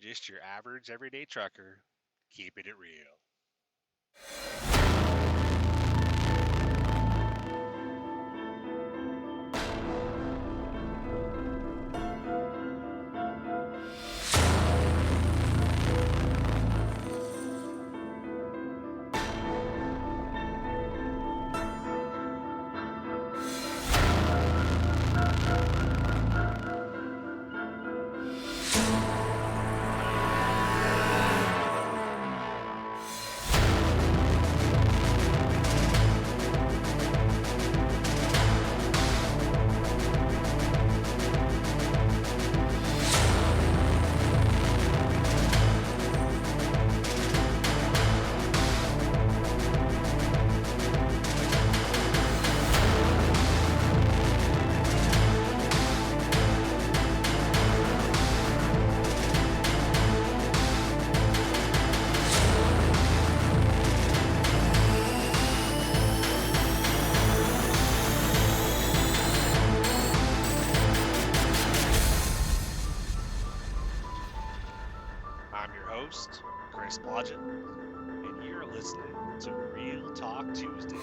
just your average everyday trucker, keeping it real. I'm your host, Chris Blodgett, and you're listening to Real Talk Tuesday.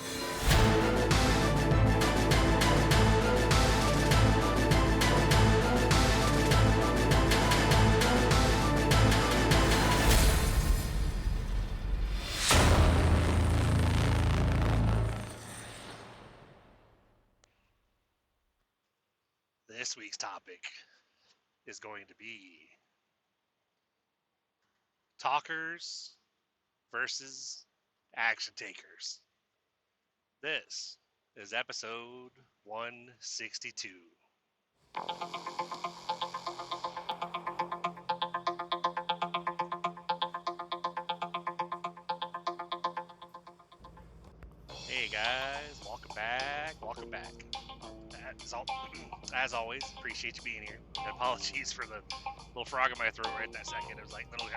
This week's topic is going to be talkers versus action takers. This is episode 162. Hey guys, welcome back. As always, appreciate you being here. And apologies for the little frog in my throat right that second. It was like literally,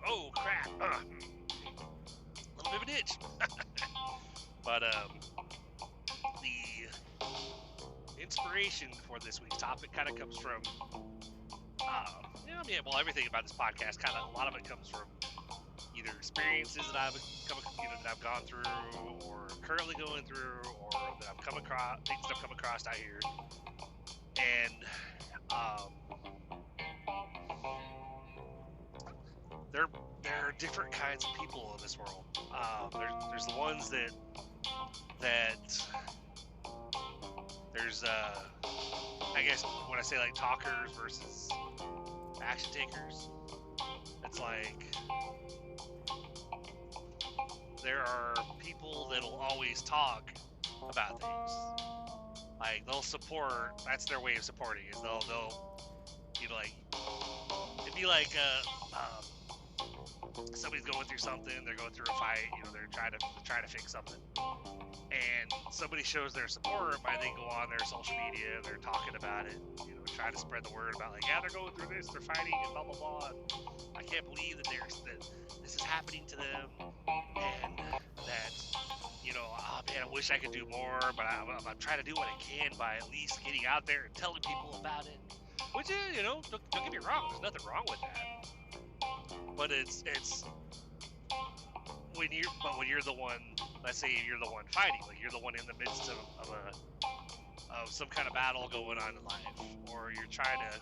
oh crap, a little bit of an itch. But the inspiration for this week's topic kind of comes from, everything about this podcast, kind of a lot of it comes from either experiences that I've gone through, or currently going through, or that I've come across, things that I've come across out here, and there are different kinds of people in this world. There's the ones that there's I guess when I say like talkers versus action takers, it's like there are people that'll always talk about things. Like they'll support. That's their way of supporting. Is they'll like it'd be like somebody's going through something. They're going through a fight. They're trying to fix something, and somebody shows their support by they go on their social media. They're talking about it. Trying to spread the word about like, yeah, they're going through this. They're fighting and blah blah blah. And I can't believe that this is happening to them, and that oh man, I wish I could do more, but I'm trying to do what I can by at least getting out there and telling people about it. Which is, don't get me wrong, there's nothing wrong with that. But it's when you're the one, let's say you're the one fighting, like you're the one in the midst of some kind of battle going on in life, or you're trying to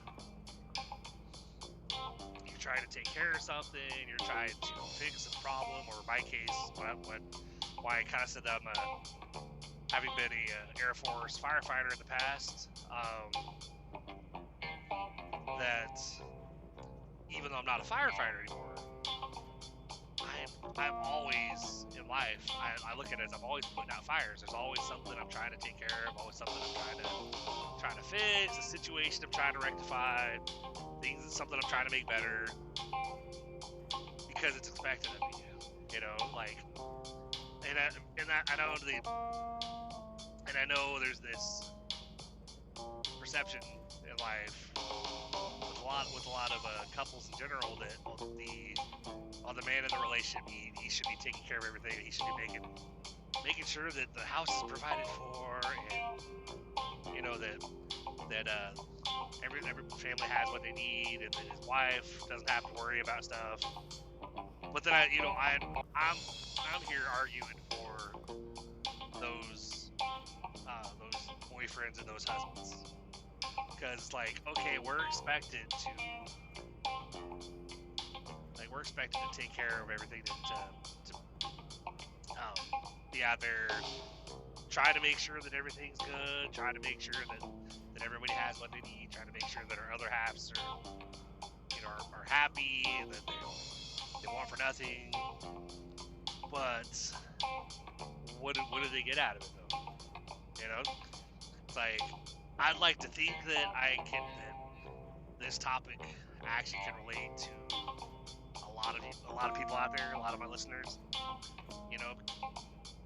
take care of something, you're trying to fix a problem, or in my case, why I kind of said that I'm having been a Air Force firefighter in the past, that even though I'm not a firefighter anymore, I'm always in life, I look at it as I'm always putting out fires. There's always something I'm trying to take care of, always something I'm trying to fix, a situation I'm trying to rectify, something I'm trying to make better, because it's expected of me, I know there's this perception in life with a lot of couples in general that the man in the relationship, he should be taking care of everything. He should be making sure that the house is provided for, and that every family has what they need, and then his wife doesn't have to worry about stuff. But then I'm here arguing for those boyfriends and those husbands, because like, okay, we're expected to take care of everything, to be out there, try to make sure that everything's good, try to make sure that everybody has what they need, try to make sure that our other halves are happy, and that they want for nothing. But what do they get out of it though? It's like, I'd like to think that this topic actually can relate to a lot of people out there, a lot of my listeners.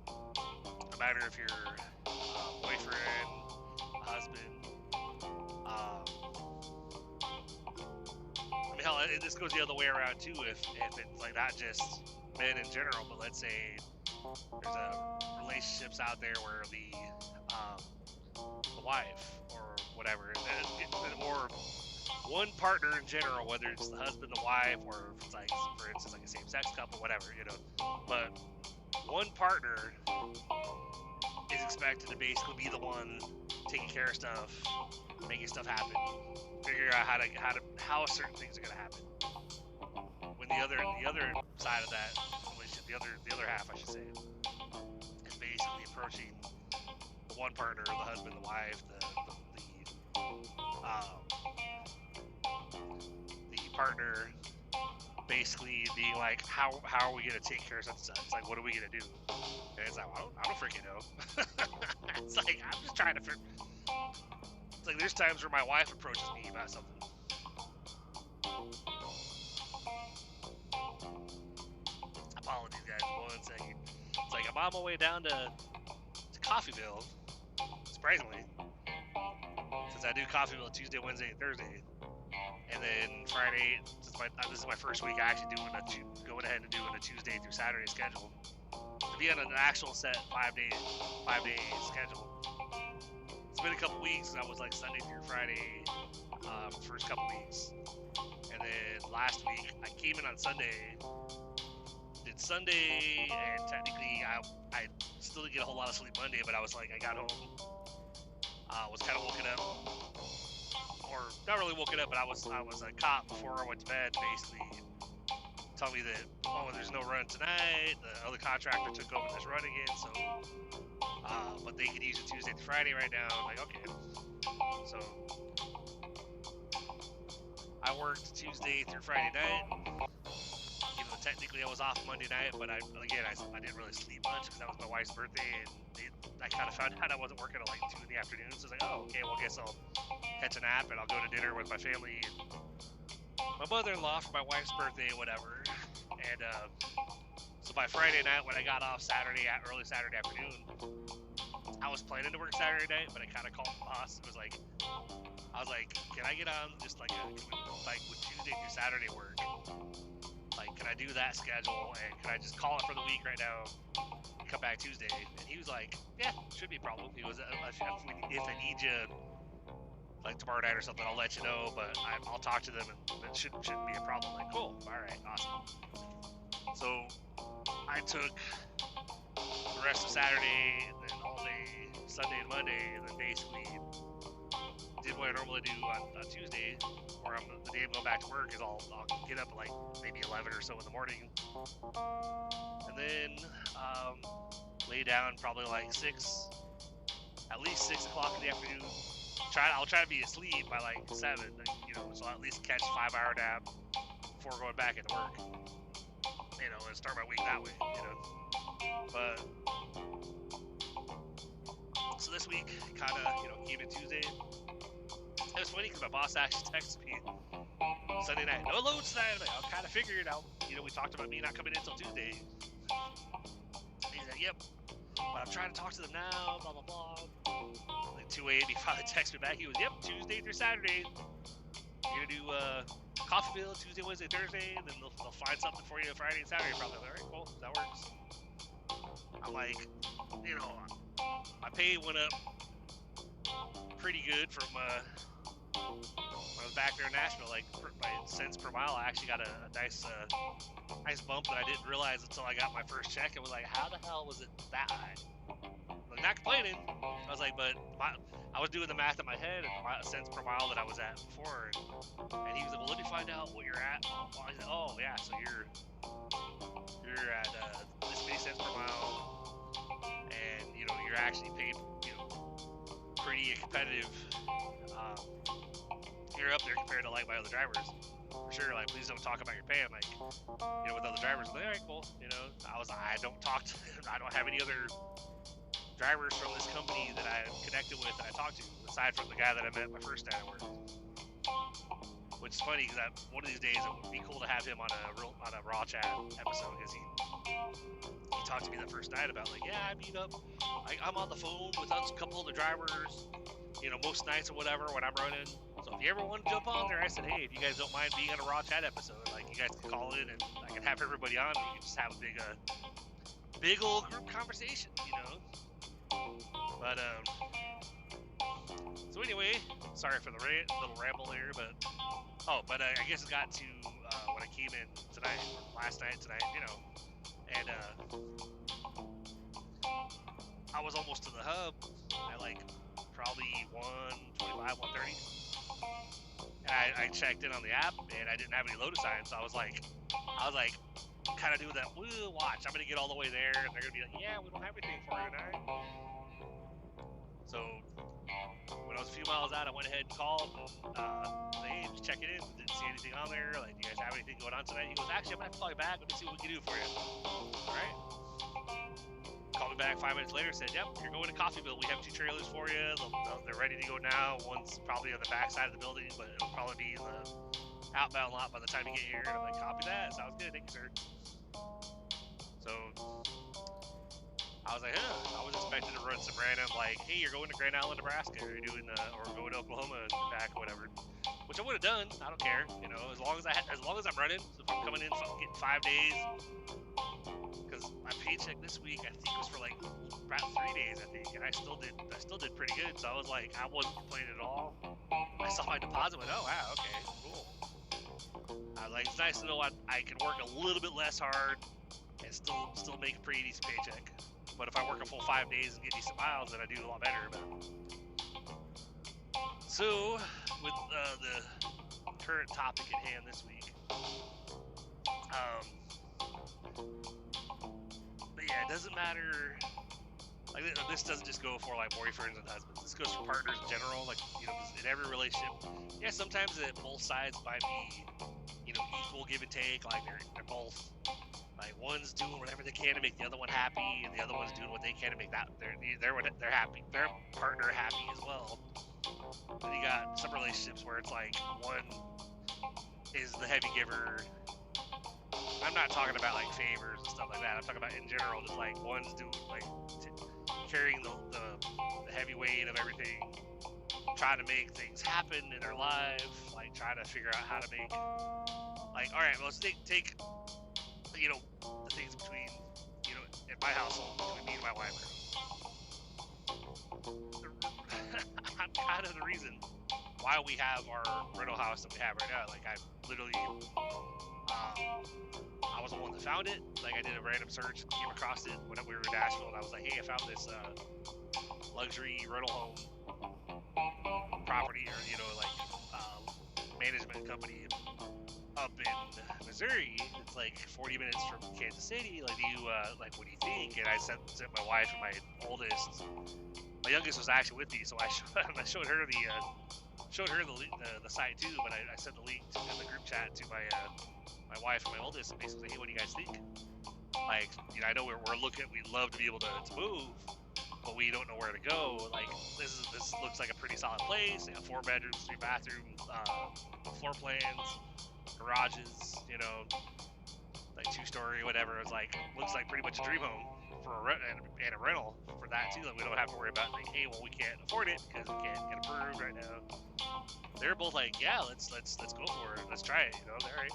No matter if you're a boyfriend, a husband, I mean, hell, this goes the other way around too. If it's like not just men in general, but let's say there's relationships out there where the wife or whatever, or one partner in general, whether it's the husband, the wife, or if it's like, for instance, like a same-sex couple, whatever, but one partner is expected to basically be the one taking care of stuff, making stuff happen, figuring out how certain things are gonna happen. When the other side of that relationship, the other half, I should say, is basically approaching the one partner, the husband, the wife, the partner, basically being like, how are we gonna take care of such and such? It's like, what are we gonna do? And it's like, I don't freaking know. It's like, I'm just trying to figure. It's like, there's times where my wife approaches me about something. Apologies, guys. 1 second. It's like, I'm on my way down to Coffeeville, surprisingly, since I do Coffeeville Tuesday, Wednesday, and Thursday. And then Friday, this is my first week actually going ahead and doing a Tuesday through Saturday schedule. To be on an actual set 5-day schedule. It's been a couple weeks. I was like Sunday through Friday, first couple weeks. And then last week, I came in on Sunday, did Sunday, and technically I still didn't get a whole lot of sleep Monday, but I was like, I got home, was kind of woken up. Or not really woken up, but I was caught before I went to bed, basically telling me that, there's no run tonight, the other contractor took over this run again, so but they could use it Tuesday to Friday right now. I'm like, okay. So I worked Tuesday through Friday night, even though technically I was off Monday night, but I didn't really sleep much because that was my wife's birthday, and I kind of found out I wasn't working at like 2 in the afternoon, so I was like, oh, okay, well, I guess I'll catch a nap and I'll go to dinner with my family and my mother-in-law for my wife's birthday, whatever. And so by Friday night, when I got off early Saturday afternoon, I was planning to work Saturday night, but I kind of called the boss. I was like, can I get on just like with Tuesday through Saturday work? Like, can I do that schedule, and can I just call it for the week right now and come back Tuesday? And he was like, yeah, should be a problem. He was, if I need you like tomorrow night or something, I'll let you know, but I'll talk to them, and it shouldn't be a problem. Like, cool, all right, awesome. So I took the rest of Saturday, and then all day Sunday and Monday, and then basically did what I normally do on Tuesday, or the day I'm going back to work, is I'll get up at like maybe 11 or so in the morning, and then lay down probably like at least 6 o'clock in the afternoon. I'll try to be asleep by like 7, so I'll at least catch a 5-hour nap before going back into work, and start my week that way, But so this week, kind of, came in Tuesday. It was funny because my boss actually texted me Sunday night, no loads tonight. I'm like, I kind of figured out, we talked about me not coming in until Tuesday. He said, yep, but I'm trying to talk to them now, blah, blah, blah. Like 2 a.m. he finally texted me back. He was, yep, Tuesday through Saturday. You're going to do Coffeeville Tuesday, Wednesday, Thursday, and then they'll find something for you Friday and Saturday. Probably. All right, cool, that works. I'm like, my pay went up pretty good from when I was back there in Nashville, like by cents per mile, I actually got a nice bump that I didn't realize until I got my first check. And was like, how the hell was it that high? Like, not complaining. I was like, but I was doing the math in my head and cents per mile that I was at before, and he was like, well, let me find out what you're at. I said, oh yeah, so you're at this many cents per mile, and you're actually paid pretty competitive. You're up there compared to like my other drivers. For sure, like, please don't talk about your pay. I'm like, with other drivers, like, all right, cool. I don't have any other drivers from this company that I'm connected with that I talked to, aside from the guy that I met my first day at work. Which is funny because one of these days it would be cool to have him on a raw chat episode, because he talked to me the first night about like, yeah, I meet up, I'm on the phone with a couple of the drivers, most nights or whatever when I'm running. So if you ever want to jump on there, I said, hey, if you guys don't mind being on a raw chat episode, like, you guys can call in and I can have everybody on and we can just have a big old group conversation, But so anyway, sorry for the little ramble there, but I guess it got to when I came in last night tonight, and I was almost to the hub at like probably 1:25, 1:30, and I checked in on the app and I didn't have any loaded signs, so I was like kind of doing that, watch, I'm gonna get all the way there and they're gonna be like, yeah, we don't have anything for you tonight. So when I was a few miles out, I went ahead and called, hey, just checking in, didn't see anything on there, like, do you guys have anything going on tonight? He goes, actually, I'm gonna have to call you back, let me see what we can do for you. Alright. Called me back 5 minutes later, said, yep, you're going to Coffeyville, we have 2 trailers for you, they're ready to go now. One's probably on the back side of the building, but it'll probably be in the outbound lot by the time you get here. And I'm like, copy that, sounds good, thank you, sir. So I was like, I was expecting to run some random, like, hey, you're going to Grand Island, Nebraska, or you're doing, or going to Oklahoma and back, or whatever. Which I would have done. I don't care, as long as I'm running. So if I'm coming in, getting 5 days, because my paycheck this week, I think, was for like about 3 days, I think, and I still did pretty good. So I was like, I wasn't complaining at all. I saw my deposit, went, oh wow, okay, cool. I was like, it's nice to know I can work a little bit less hard and still make a pretty decent paycheck. But if I work a full 5 days and get decent miles, then I do a lot better. But so, with the current topic at hand this week, but yeah, it doesn't matter. Like, this doesn't just go for like boyfriends and husbands. This goes for partners in general. Like, in every relationship, yeah, sometimes both sides might be, equal give and take. Like, they're both. Like, one's doing whatever they can to make the other one happy, and the other one's doing what they can to make they're happy, their partner happy as well. Then you got some relationships where it's like one is the heavy giver. I'm not talking about like favors and stuff like that. I'm talking about in general, just like one's doing like carrying the heavy weight of everything, trying to make things happen in their life, like trying to figure out how to make, like, all right, well, let's take the things between, in my household, between me and my wife. I'm kind of the reason why we have our rental house that we have right now. Like, I literally, I was the one that found it. Like, I did a random search, came across it when we were in Nashville, and I was like, hey, I found this luxury rental home property, or, management company up in Missouri. It's like 40 minutes from Kansas City. Like, what do you think? And I sent my wife and my youngest was actually with me, so I showed her the site too. But I sent the link in the group chat to my wife and my oldest, and basically, hey, what do you guys think? Like, I know we're looking. We'd love to be able to move, but we don't know where to go. Like, this looks like a pretty solid place. 4 bedrooms, 3 bathrooms, floor plans, garages, like 2-story, whatever. It's like, looks like pretty much a dream home for a rental for that too. Like, we don't have to worry about like, hey, well, we can't afford it because we can't get approved right now. They're both like, yeah, let's go for it. Let's try it. All right.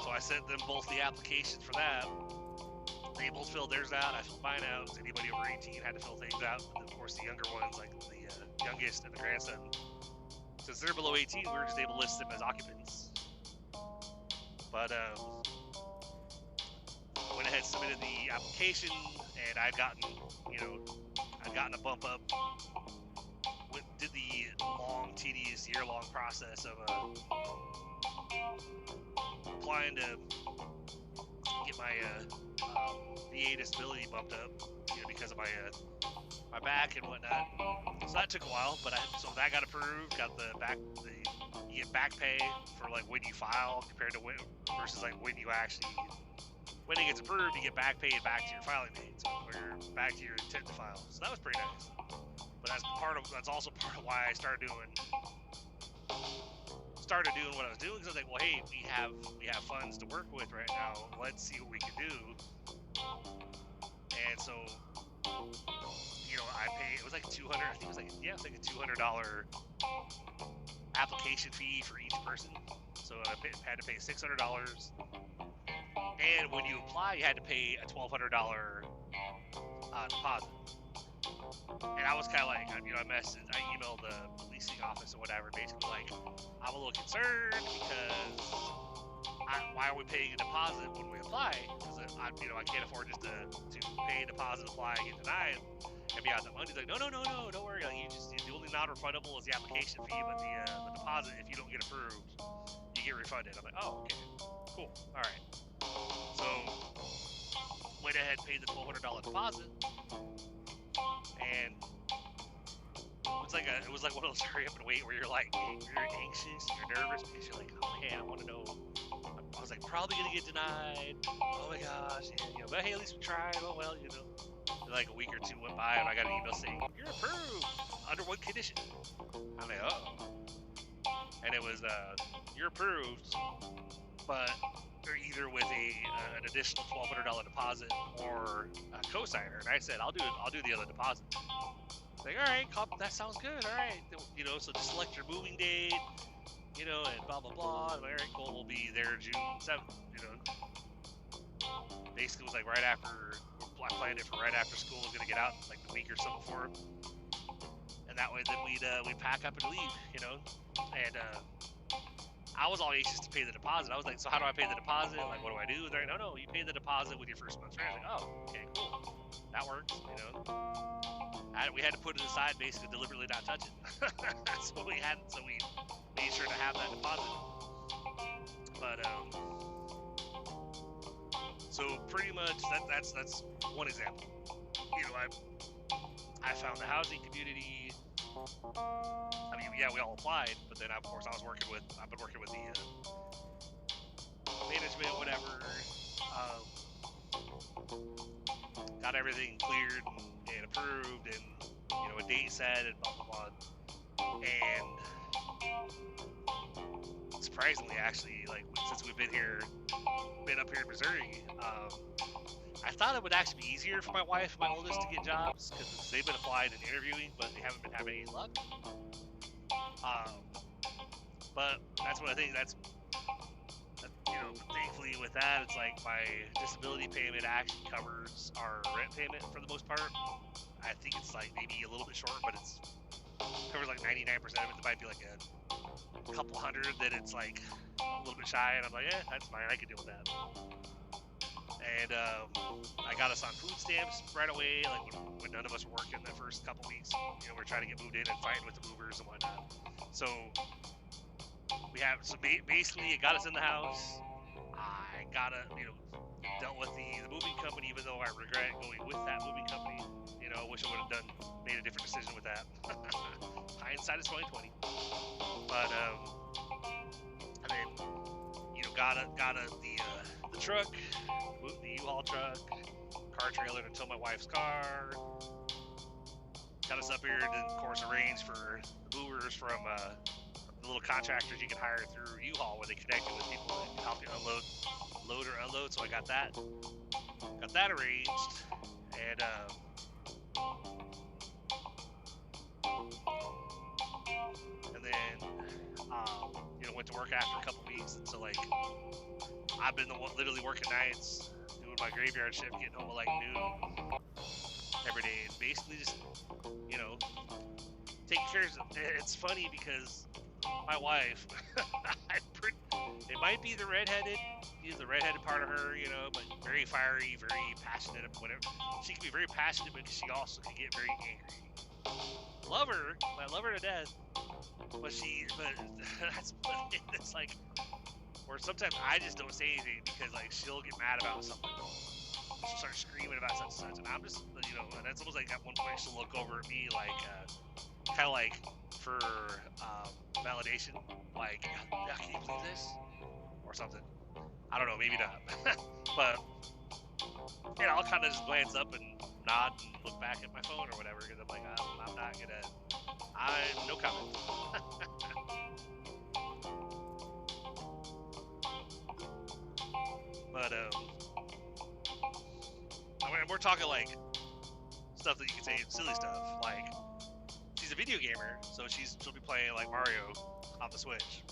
So I sent them both the applications for that. They both filled theirs out. I filled mine out. Anybody over 18 had to fill things out. But of course, the younger ones, like the youngest and the grandson, since they're below 18, we were just able to list them as occupants. But went ahead, submitted the application, and I'd gotten a bump up. Did the long, tedious, year-long process of applying to get my VA disability bumped up, because of my back and whatnot. So that took a while, but so that got approved. Got you get back pay for like when you file compared to versus like when it gets approved, you get back paid back to your filing date, or back to your intent to file. So that was pretty nice. But that's also part of why I started doing what I was doing, because I was like, well, hey, we have funds to work with right now. Let's see what we can do. And so, I paid. It was like $200. I think it was like a $200 application fee for each person. So I had to pay $600. And when you apply, you had to pay a $1,200 deposit. And I was kind of like, I emailed the leasing office or whatever, basically like, I'm a little concerned because why are we paying a deposit when we apply? Because I can't afford just to pay a deposit, apply, and get denied, and be out that money. He's like, no, don't worry. Like, the only non-refundable is the application fee, but the deposit, if you don't get approved, you get refunded. I'm like, oh, okay, cool, all right. So went ahead and paid the $1,200 deposit, and it was like one of those hurry up and wait where you're like, you're anxious, you're nervous because you're like, oh man, I want to know. I was like, probably gonna get denied. Oh my gosh, yeah, but hey, at least we tried. Oh well, And like a week or two went by, and I got an email saying you're approved under one condition. I'm like, oh, and it was you're approved, but they're either with an additional $1,200 deposit or a cosigner. And I said, I'll do the other deposit. Like, all right, that sounds good. All right, so just select your moving date, and blah blah blah. And all right, cool, we'll be there June 7th. Basically, it was like right after. I planned it for right after school was gonna get out, like the week or so before, and that way then we'd pack up and leave, And I was all anxious to pay the deposit. I was like, so how do I pay the deposit? Like, what do I do? They're like, no, you pay the deposit with your first month's rent. I was like, oh, okay, cool, that works, we had to put it aside, basically deliberately not touch it. So we made sure to have that deposit. But so pretty much that's one example. I found the housing community. I mean, yeah, we all applied, but then of course I've been working with the management, whatever. Got everything cleared and approved, and a date set, and blah blah blah. And surprisingly, actually, like since we've been up here in Missouri, I thought it would actually be easier for my wife and my oldest to get jobs because they've been applying and interviewing, but they haven't been having any luck. But that's what I think. Thankfully with that, it's like my disability payment actually covers our rent payment for the most part. I think it's like maybe a little bit short, but it's covers like 99% of it. There might be like a couple hundred that it's like a little bit shy, and I'm like, that's fine. I can deal with that. And I got us on food stamps right away, like when none of us were working the first couple weeks. We're trying to get moved in and fighting with the movers and whatnot. So basically it got us in the house. I dealt with the moving company, even though I regret going with that moving company. I wish I would have made a different decision with that. Hindsight is 20/20. But and then got the truck, the U-Haul truck, car trailer to tow my wife's car. Got us up here, and then of course arranged for the movers from the little contractors you can hire through U-Haul, where they connect you with people that can help you load or unload. So I got that arranged, and then went to work after a couple weeks, and so like I've been the one literally working nights, doing my graveyard shift, getting home at like noon every day, and basically just taking care of it. It's funny because my wife, it might be the redheaded part of her, you know, but very fiery, very passionate, whatever. She can be very passionate, but she also can get very angry. Love her, I love her to death, but that's what it's like. Or sometimes I just don't say anything because like she'll get mad about something. She'll start screaming about such and such, and I'm just, you know, and that's almost like at one point she'll look over at me like, kind of like for validation, like, yeah, can you believe this, or something. I don't know, maybe not, but yeah, I'll kind of just glance up and nod and look back at my phone or whatever because I'm like, I'm not gonna, I'm no comment. But I mean, we're talking like stuff that you can say, silly stuff. Like, she's a video gamer, so she'll be playing like Mario on the Switch,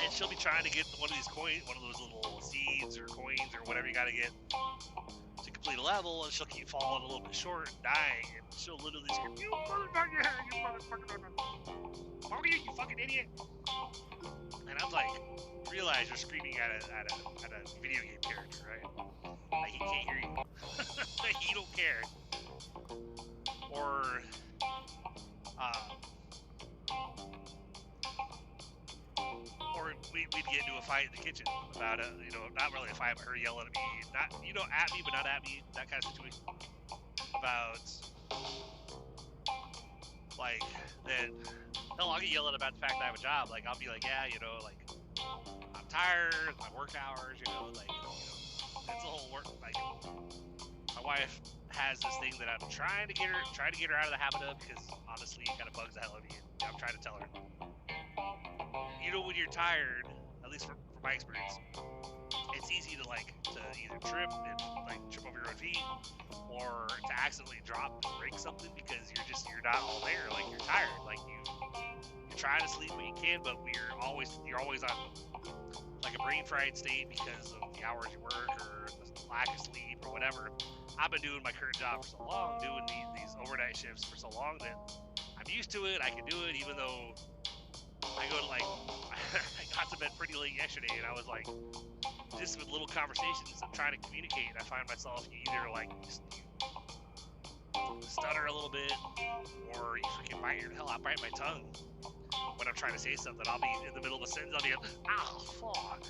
and she'll be trying to get one of these coins, one of those little seeds or coins or whatever you got to get to complete a level, and she'll keep falling a little bit short and dying, and she'll literally scream, "You motherfucker! You motherfucker! Mario, you fucking idiot!" And I'm like, realize you're screaming at a video game character, right? Like, he can't hear you. He don't care. Or we'd get into a fight in the kitchen about it, you know, not really a fight, but her yelling at me, not, you know, at me, but not at me, that kind of situation. About, like, that, hell, I'll get yelled about the fact that I have a job. Like, I'll be like, yeah, you know, like, I'm tired, my work hours, you know, like, you know, it's a whole work, like, my wife has this thing that I'm trying to get her out of the habit of, because honestly it kind of bugs the hell out of me, and I'm trying to tell her, you know, when you're tired, at least for my experience, it's easy to either trip over your own feet, or to accidentally drop and break something because you're not all there, like you're tired, like you're trying to sleep when you can, but you're always on like a brain fried state because of the hours you work or the lack of sleep or whatever. I've been doing my current job for so long, doing these overnight shifts for so long that I'm used to it. I can do it, even though I go to I got to bed pretty late yesterday, and I was like, just with little conversations, I'm trying to communicate, and I find myself either like stutter a little bit, or you freaking bite my tongue when I'm trying to say something. I'll be in the middle of a sentence, I'll be like, oh fuck,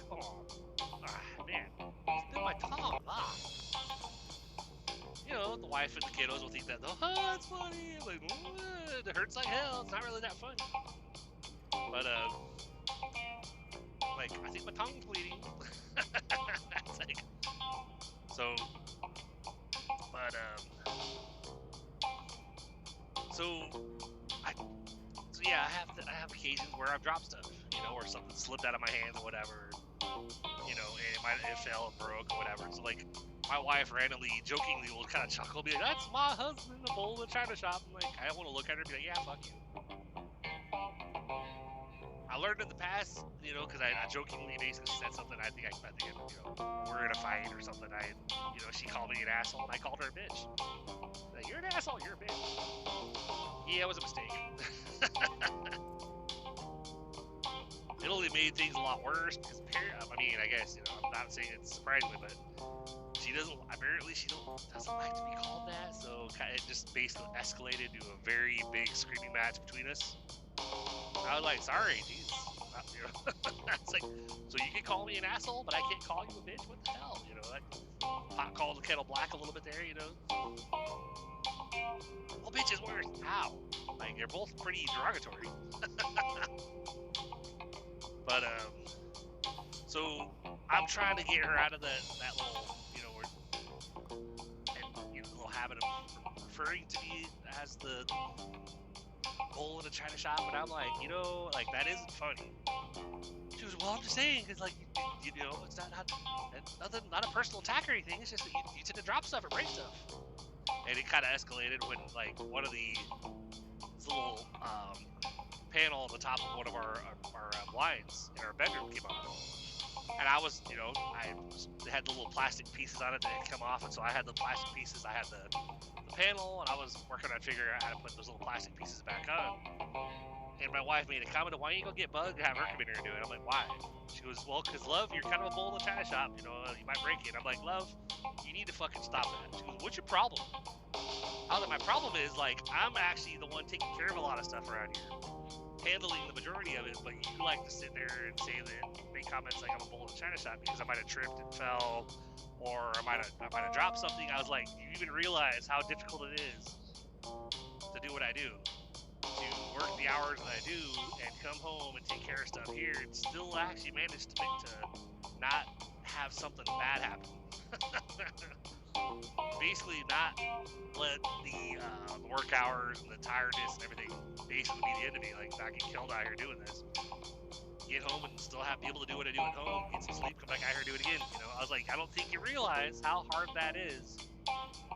man, it's been my tongue, You know, the wife and the kiddos will think that, oh, that's funny. I'm like, it hurts like hell. It's not really that funny. But, like, I think my tongue's bleeding. It's like, so, but, yeah, I have occasions where I've dropped stuff, you know, or something slipped out of my hands or whatever, you know, and it fell and broke or whatever. So, like, my wife randomly, jokingly will kind of chuckle, be like, that's my husband, the bull in the China shop. I'm like, I want to look at her and be like, yeah, fuck you. I learned in the past, you know, because I jokingly basically said something. I think, you know, we're in a fight or something. You know, she called me an asshole, and I called her a bitch. Like, you're an asshole, you're a bitch. Yeah, it was a mistake. It only made things a lot worse because, I mean, I guess, you know, I'm not saying it's surprisingly, but she doesn't like to be called that, so it just basically escalated to a very big screaming match between us. I was like, sorry, jeez. You know, it's like, so you can call me an asshole, but I can't call you a bitch? What the hell? You know, like, pot called the kettle black a little bit there, you know? Well, bitch is worse. How? Like, they're both pretty derogatory. But, so I'm trying to get her out of that little, you know, little habit of referring to me as the bull in a China shop, and I'm like, you know, like, that isn't funny. She was, well, I'm just saying, because, like, you know, it's not a personal attack or anything, it's just that you tend to drop stuff or break stuff. And it kind of escalated when, like, one of this little panel on the top of one of our blinds in our bedroom came off. And I was, you know, I had the little plastic pieces on it that had come off, and so I had the plastic pieces, I had the panel, and I was working on figuring out how to put those little plastic pieces back on. And my wife made a comment, why don't you go get Bug and have her come in here and do it? I'm like, why? She goes, well, because, love, you're kind of a bull in the china shop. You know, you might break it. I'm like, love, you need to fucking stop that. She goes, what's your problem? I was like, my problem is, like, I'm actually the one taking care of a lot of stuff around here, handling the majority of it, but you like to sit there and say that, make comments like I'm a bull in the china shop because I might have tripped and fell, or I might have dropped something. I was like, you even realize how difficult it is to do what I do, to work the hours that I do and come home and take care of stuff here and still actually manage to not have something bad happen. Basically not let the work hours and the tiredness and everything basically be the end of me. Like, not get killed out here doing this. Get home and still be able to do what I do at home, get some sleep, come back out here and do it again. You know, I was like, I don't think you realize how hard that is,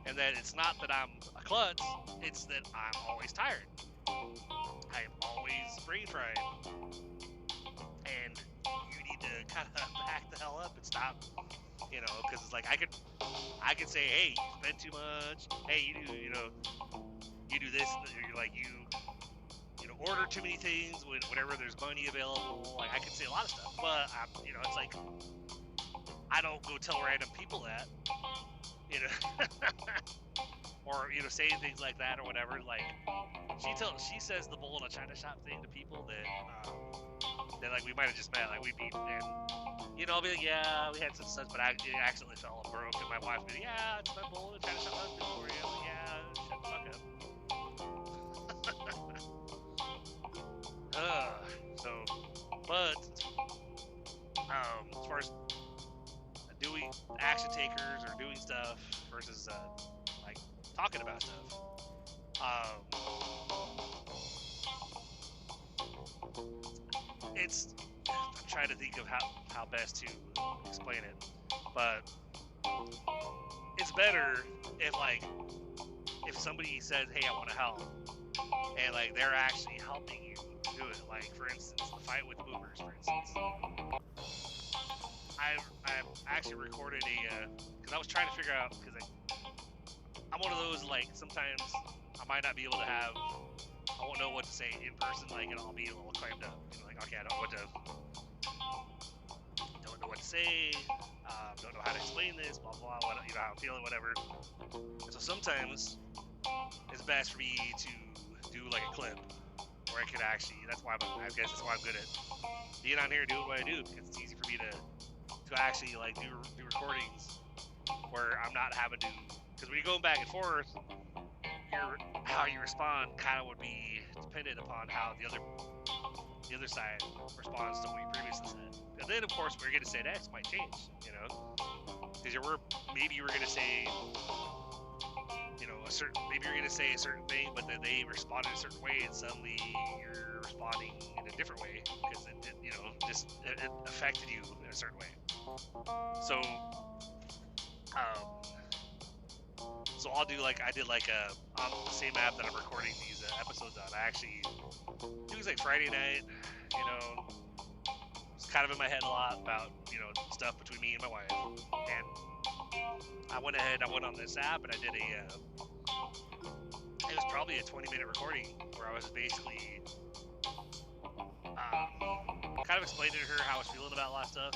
and that it's not that I'm a klutz, it's that I'm always tired. I am always brain fried, and you need to kind of back the hell up and stop. You know, because it's like I could say, hey, you spend too much. Hey, you do this. You're like you order too many things whenever there's money available. Like, I could say a lot of stuff, but it's like I don't go tell random people that, you know, or saying things like that or whatever. Like, she says the bull in a china shop thing to people that like we might have just met, like we meet, and I'll be like, yeah, we had some such, but it accidentally fell and broke, and my wife would be, yeah, it's my bull in a china shop husband for you. I'm like, yeah, shut the fuck up. But as far as doing action takers or doing stuff versus like talking about stuff, I'm trying to think of how best to explain it, but it's better if somebody says, hey, I want to help, and like they're actually helping you do it. Like, for instance, the fight with boomers, for instance. I actually recorded because I was trying to figure out, because I'm one of those, like, sometimes I might not be able to I won't know what to say in person, like, and I'll be a little clammed up. Like, okay, I don't know what to say, don't know how to explain this, blah blah, how I'm feeling, whatever. And so sometimes it's best for me to do like a clip where I could actually. I guess that's why I'm good at being on here and doing what I do, because it's easy for me to actually like do recordings where I'm not having to. Because when you're going back and forth, how you respond kind of would be dependent upon how the other side responds to what you previously said. And then, of course, what you're going to say next might change, because maybe you were going to say, maybe you're going to say a certain thing, but then they responded a certain way, and suddenly you're responding in a different way because it affected you in a certain way. So, so I'll do I did on the same app that I'm recording these episodes on. I actually do things like Friday night, it's kind of in my head a lot about, stuff between me and my wife. And I went on this app and I did it was probably a 20-minute recording where I was basically kind of explaining to her how I was feeling about a lot of stuff.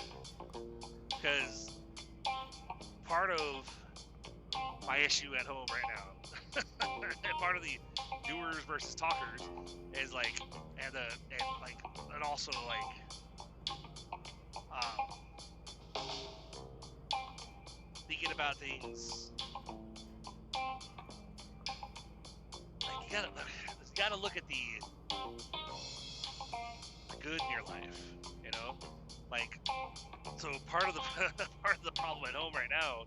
Because part of my issue at home right now, and part of the doers versus talkers, is and also thinking about things. Like, you gotta look at the good in your life, So part of the problem at home right now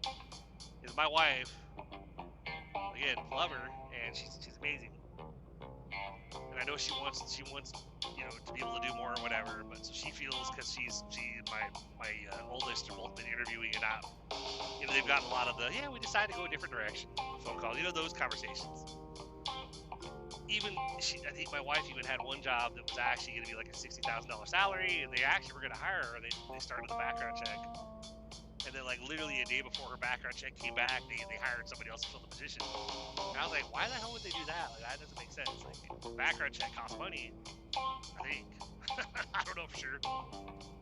is my wife. Again, love her, and she's amazing, and I know she wants to be able to do more or whatever. But so she feels, because my oldest are both been interviewing, and not, they've gotten a lot of we decided to go a different direction phone calls, those conversations. I think my wife even had one job that was actually going to be like a $60,000 salary, and they actually were going to hire her. They started the background check. And then, literally a day before her background check came back, they hired somebody else to fill the position. And I was like, why the hell would they do that? That doesn't make sense. Background check costs money. I think. I don't know for sure.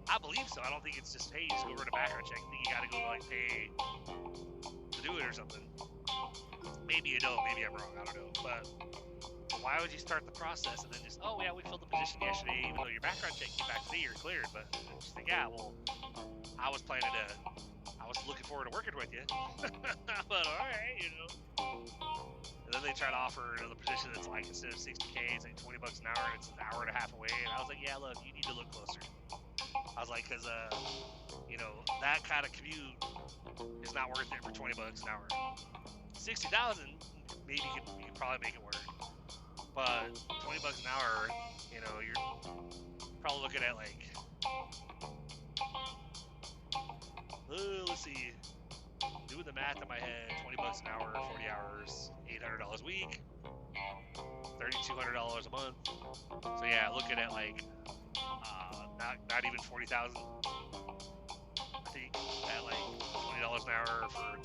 I believe so. I don't think it's just, hey, you just go run a background check. I think you gotta go like pay to do it or something. Maybe you don't. Maybe I'm wrong. I don't know. But why would you start the process and then just, oh yeah, we filled the position yesterday, even though your background check came back today, you're cleared. But just think, yeah, well, I was looking forward to working with you. But all right, you know. And then they try to offer another position that's like, instead of 60K, it's like $20 an hour, and it's an hour and a half away. And I was like, yeah, look, you need to look closer. I was like, because, you know, that kind of commute is not worth it for $20 an hour. 60,000, maybe you could probably make it work. But $20 an hour, you know, you're probably looking at like, let's see, doing the math in my head, $20 an hour, 40 hours, $800 a week, $3,200 a month. So yeah, looking at like, not even 40,000. I think at like $20 an hour for.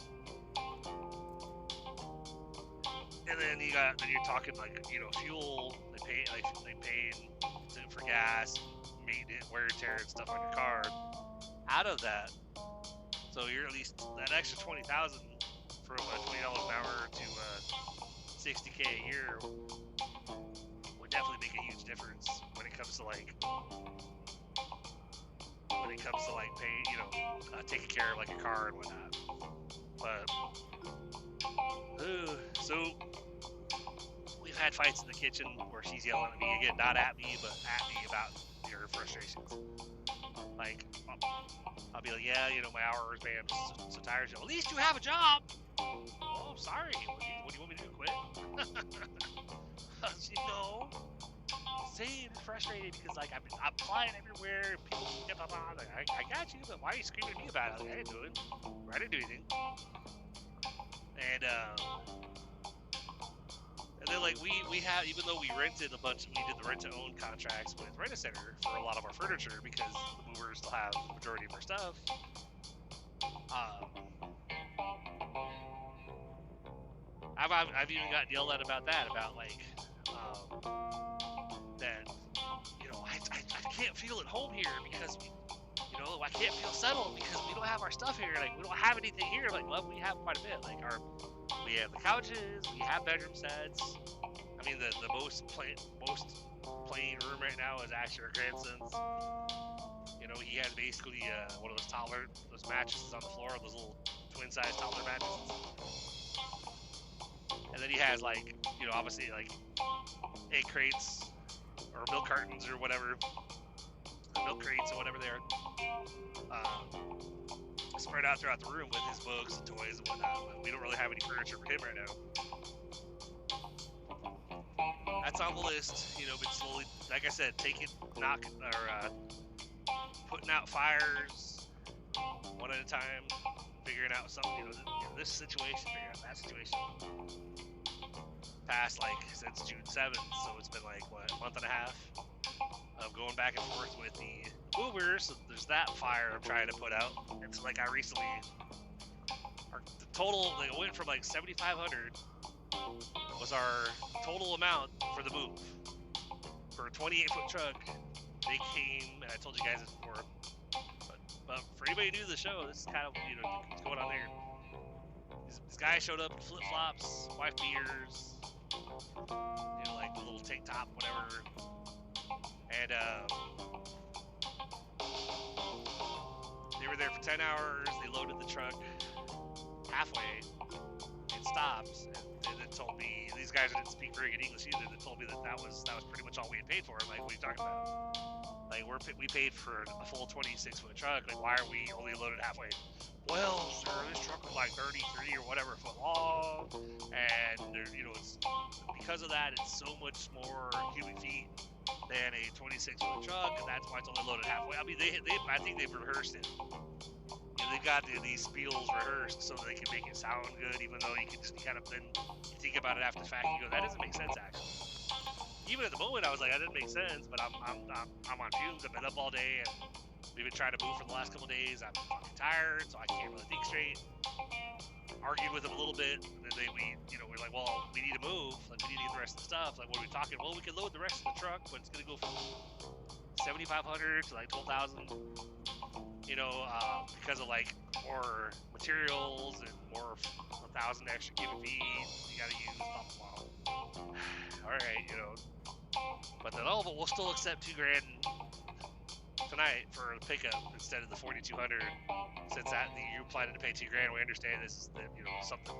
And then you're talking like, you know, fuel. They pay for gas, maintenance, wear and tear, and stuff on your car. Out of that, so you're at least that extra 20,000 from $20 an hour to 60K a year would definitely make a huge difference when it comes to paying, you know, taking care of like a car and whatnot. But so we've had fights in the kitchen where she's yelling at me again, not at me, but at me about your frustrations. Like, I'll be like, yeah, you know, my hours, man, I'm so tired. Well, at least you have a job. Oh, I'm sorry. What do you want me to do? Quit? You know, saying frustrated because like I'm applying everywhere. People, blah, blah, blah. Like, I got you, but why are you screaming at me about it? Like, I didn't do it. I didn't do anything. And then like we have, even though we rented we did the rent to own contracts with Rent-A-Center for a lot of our furniture because the movers still have the majority of our stuff. I've even gotten yelled at about that, about like that, you know, I can't feel at home here because you know, I can't feel settled because we don't have our stuff here. Like, we don't have anything here. Like, well, we have quite a bit. Like, we have the couches, we have bedroom sets. I mean, the most plain room right now is actually our grandson's. You know, he has basically one of those mattresses on the floor, those little twin-size toddler mattresses. And then he has, like, you know, obviously, like, egg crates or milk cartons or whatever. Milk crates or whatever they are. Spread out throughout the room with his books and toys and whatnot. But we don't really have any furniture for him right now. That's on the list, you know, but slowly, like I said, putting out fires one at a time, figuring out something, you know, this situation, figuring out that situation. Past, like, since June 7th, so it's been like, what, a month and a half of going back and forth with the movers. So there's that fire I'm trying to put out. And so, like, the total, like, it went from like 7,500 was our total amount for the move. For a 28-foot truck, they came, and I told you guys this before, but for anybody new to the show, this is kind of, you know, what's going on there. This guy showed up in flip-flops, wife beaters, you know, like the little tank top, whatever. And they were there for 10 hours. They loaded the truck halfway. It stopped, and then told me, these guys didn't speak very good English either. They told me that was pretty much all we had paid for. I'm like, what are you talking about? Like, we paid for a full 26-foot truck. Like, why are we only loaded halfway? Well, sir, this truck was like 33 or whatever foot long, and you know, it's because of that, it's so much more cubic feet than a 26-foot truck, and that's why it's only loaded halfway. I mean, I think they've rehearsed it. You know, they've got these spiels rehearsed so they can make it sound good, even though you can just kind of then you think about it after the fact. You go, that doesn't make sense actually. Even at the moment, I was like, that didn't make sense, but I'm on fumes. I've been up all day, and we've been trying to move for the last couple of days. I'm fucking tired, so I can't really think straight. argued with them a little bit, and then we're like, well, we need to move. Like, we need to get the rest of the stuff. Like, what are we talking? Well, we can load the rest of the truck, but it's gonna go from 7,500 to like 12,000. Because of like more materials and more 1,000 extra cubic feet you gotta use. Blah blah blah. All right, But then, but we'll still accept $2,000 tonight for the pickup instead of the 4,200. Since you're planning to pay $2,000, we understand this is something.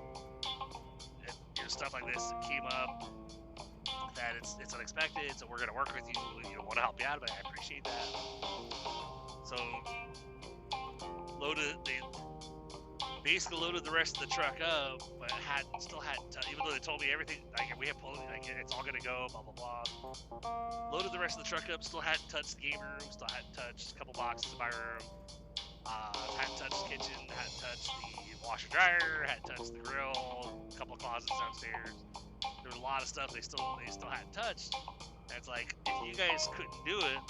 And, stuff like this came up that it's unexpected, so we're gonna work with you. Want to help you out, but I appreciate that. So they basically loaded the rest of the truck up, but still hadn't even though they told me everything, like we have it's all gonna go, blah blah blah. Loaded the rest of the truck up, still hadn't touched the game room, still hadn't touched a couple boxes in my room, hadn't touched the kitchen, hadn't touched the washer dryer, hadn't touched the grill, a couple of closets downstairs. There was a lot of stuff they still hadn't touched. And it's like, if you guys couldn't do it,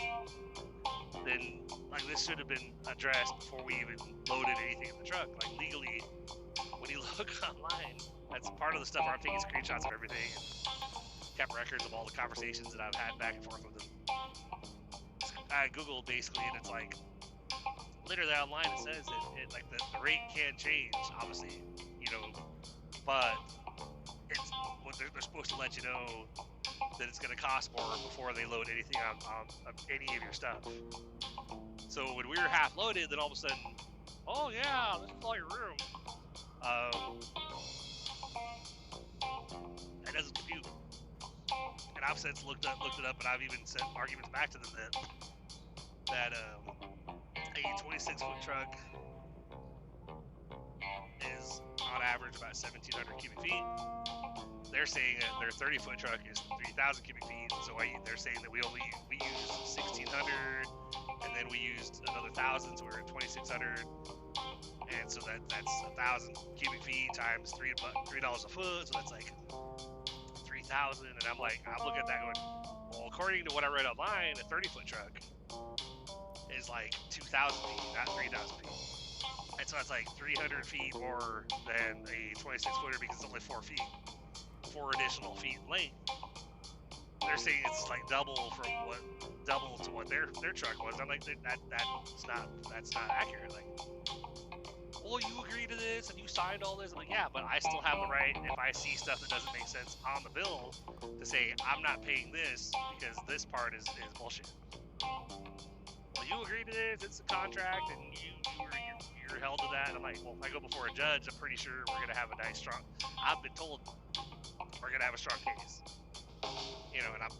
then like this should have been addressed before we even loaded anything in the truck. Like legally, when you look online, that's part of the stuff where I'm taking screenshots of everything and kept records of all the conversations that I've had back and forth with them. I Googled basically, and it's like literally online it says it like the rate can change, obviously, but it's what they're supposed to let you know that it's going to cost more before they load anything on any of your stuff. So when we were half loaded, then all of a sudden, oh yeah, this is all your room. That doesn't compute. And I've since looked it up, and I've even sent arguments back to them that a 26-foot truck is on average about 1,700 cubic feet. They're saying that their 30-foot truck is 3,000 cubic feet. So they're saying that we used 1,600, and then we used another 1,000, so we're at 2,600. And so that's 1,000 cubic feet times $3 a foot. So that's like 3,000. And I'm looking at that going, well, according to what I read online, a 30-foot truck is like 2,000 feet, not 3,000 feet. And so that's like 300 feet more than a 26-footer because it's only 4 additional feet in length. They're saying it's like double to what their truck was. I'm like, that's not accurate. Like, well, you agreed to this and you signed all this. I'm like, yeah, but I still have the right, if I see stuff that doesn't make sense on the bill, to say I'm not paying this because this part is bullshit. Well, you agreed to this. It's a contract, and you're held to that. And I'm like, well, if I go before a judge, I'm pretty sure we're gonna have a nice strong. I've been told we're gonna have a strong case,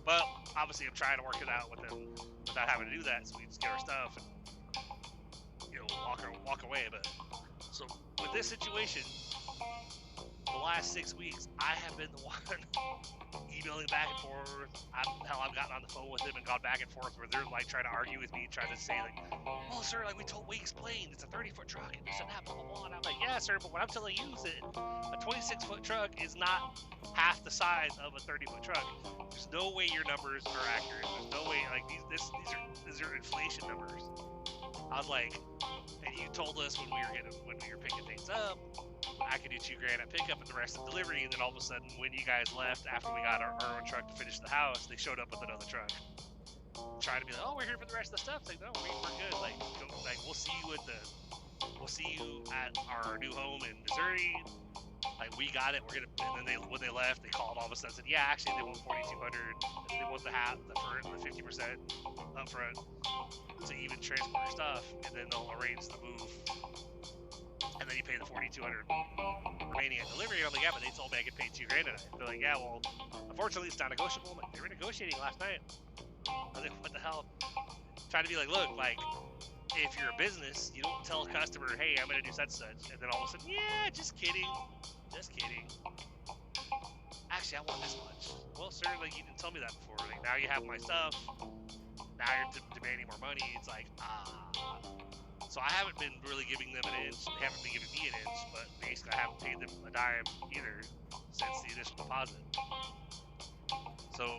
but obviously I'm trying to work it out with them without having to do that, so we just get our stuff and walk away. But so with this situation, the last 6 weeks, I have been the one emailing back and forth. I've gotten on the phone with them and gone back and forth where they're like trying to argue with me, trying to say like, well, sir, like we explained, it's a 30-foot truck and this and that, blah, blah, blah. And I'm like, yeah, sir, but what I'm telling you is that a 26-foot truck is not half the size of a 30-foot truck. There's no way your numbers are accurate. There's no way, like these are inflation numbers. I was like, and you told us when we were picking things up, I could do $2,000 at pickup and the rest of delivery. And then all of a sudden, when you guys left after we got our own truck to finish the house, they showed up with another truck, trying to be like, "Oh, we're here for the rest of the stuff." Like, no, we're good. Like, we'll see you at our new home in Missouri. Like, we got it. We're gonna. And then when they left, they called all of a sudden and said, "Yeah, actually, they want 4,200. They want the 50% up front to even transport your stuff, and then they'll arrange the move." And then you pay the 4,200 remaining at delivery. I'm like, yeah, but they told me I could pay $2,000 tonight. They're like, yeah, well, unfortunately, it's not negotiable. I'm like, they were negotiating last night. I'm like, what the hell? Trying to be like, look, like, if you're a business, you don't tell a customer, hey, I'm going to do such and such. And then all of a sudden, yeah, just kidding. Actually, I want this much. Well, sir, like, you didn't tell me that before. Like, now you have my stuff. Now you're demanding more money. It's like, So I haven't been really giving them an inch. They haven't been giving me an inch, but basically I haven't paid them a dime either since the initial deposit. So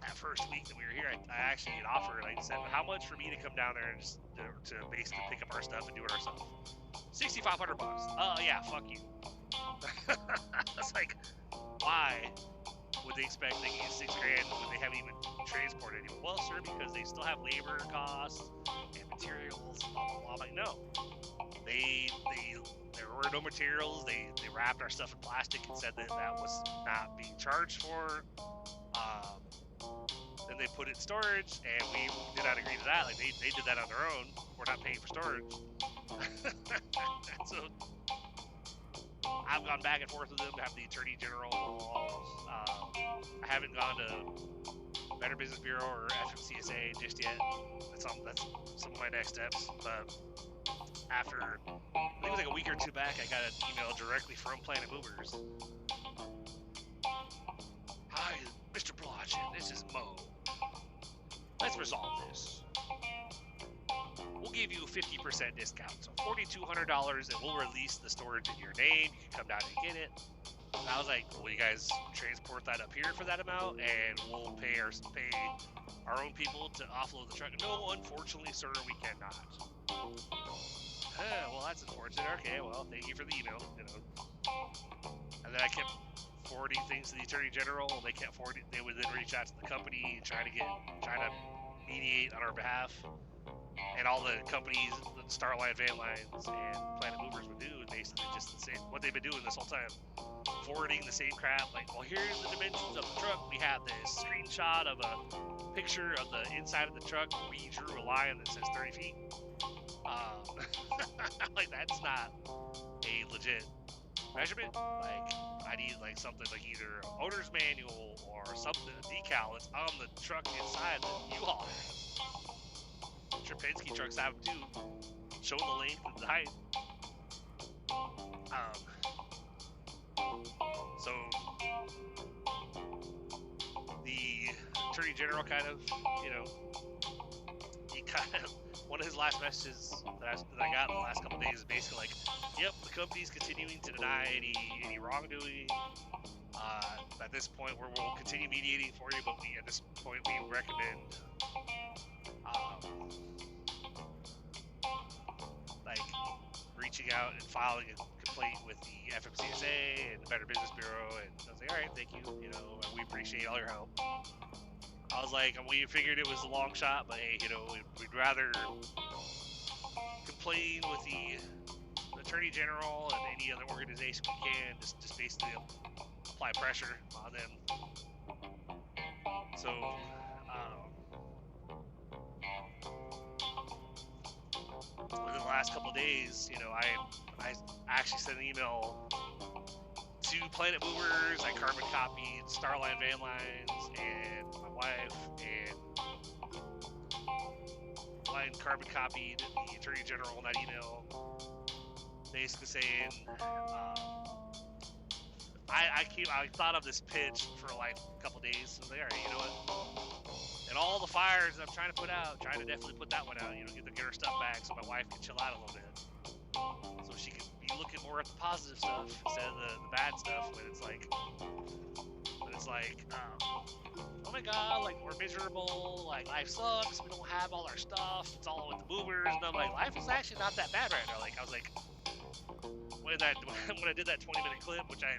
that first week that we were here, I actually had offered, I said, how much for me to come down there and just to basically pick up our stuff and do it ourselves? $6,500. Yeah, fuck you. It's like, why would they expect they get $6,000 when they haven't even transported anyone? Well, sir, because they still have labor costs and materials, blah blah blah. I'm like, no, there were no materials. They wrapped our stuff in plastic and said that was not being charged for. Then they put it in storage, and we did not agree to that. Like they did that on their own. We're not paying for storage. So I've gone back and forth with them to have the Attorney General. I haven't gone to Better Business Bureau or FMCSA just yet. That's some of my next steps. But after, I think it was like a week or two back, I got an email directly from Planet Movers. Hi, Mr. Blotchin, this is Mo. Let's resolve this. We'll give you a 50% discount, so $4,200, and we'll release the storage in your name. You can come down and get it. And I was like, will you guys transport that up here for that amount, and we'll pay our own people to offload the truck? No, unfortunately, sir, we cannot. Well, that's unfortunate. Okay, well, thank you for the email. And then I kept forwarding things to the Attorney General, and they kept forwarding. They would then reach out to the company and try to mediate on our behalf. And all the companies, the Starline Van Lines and Planet Movers would do, is basically just the same, what they've been doing this whole time. Forwarding the same crap, like, well, here's the dimensions of the truck. We have this screenshot of a picture of the inside of the truck. We drew a line that says 30 feet. Like, that's not a legit measurement. Like, I need, like, something like either an owner's manual or something, a decal that's on the truck inside that U-Haul has. Penske trucks have them too, showing the length and the height. So the Attorney General kind of, one of his last messages that I got in the last couple of days is basically like, yep, the company's continuing to deny any wrongdoing. At this point, we'll continue mediating for you, but at this point we recommend like reaching out and filing a complaint with the FMCSA and the Better Business Bureau. And I was like, all right, thank you. We appreciate all your help. I was like, we figured it was a long shot, but hey, we'd rather complain with the Attorney General and any other organization we can, just basically apply pressure on them. So, within the last couple of days, I actually sent an email to Planet Movers. I carbon copied Starline Van Lines and my wife, and carbon copied the Attorney General in that email, basically saying, I thought of this pitch for like a couple days. So I was like, all right, you know what? And all the fires that I'm trying to put out, trying to definitely put that one out, get her stuff back so my wife can chill out a little bit. So she can be looking more at the positive stuff instead of the bad stuff when it's like, oh my god, like, we're miserable, like, life sucks, we don't have all our stuff, it's all with the movers. And I'm like, life is actually not that bad right now. Like, I was like, when I did that 20-minute clip, which I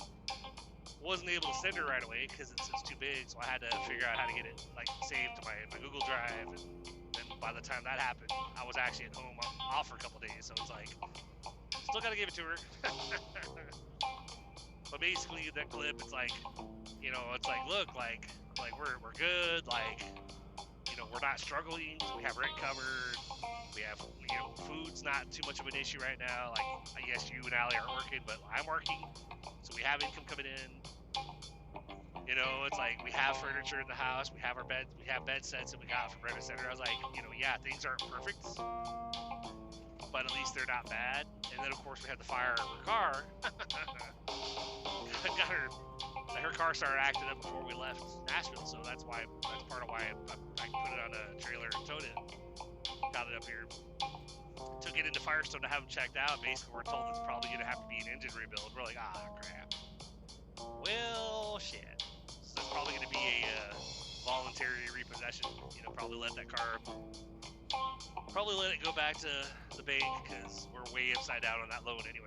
wasn't able to send her right away because it's too big, so I had to figure out how to get it like saved to my Google Drive, and then by the time that happened, I was actually at home off for a couple days, so it's like, still gotta give it to her. But basically, that clip, it's like, it's like, look, like we're good, like, we're not struggling, we have rent covered, we have, food's not too much of an issue right now. Like, I guess you and Allie aren't working, but I'm working, so we have income coming in. It's like, we have furniture in the house, we have our beds, we have bed sets that we got from Rent Center. I was like, yeah, things aren't perfect, but at least they're not bad. And then, of course, we had the fire in her car. Her car started acting up before we left Nashville, so that's part of why I put it on a trailer and towed it. Got it up here. Took it into Firestone to have them checked out. Basically, we're told it's probably going to have to be an engine rebuild. We're like, crap. Well, shit. So it's probably going to be a voluntary repossession. Probably let it go back to the bank because we're way upside down on that loan anyway.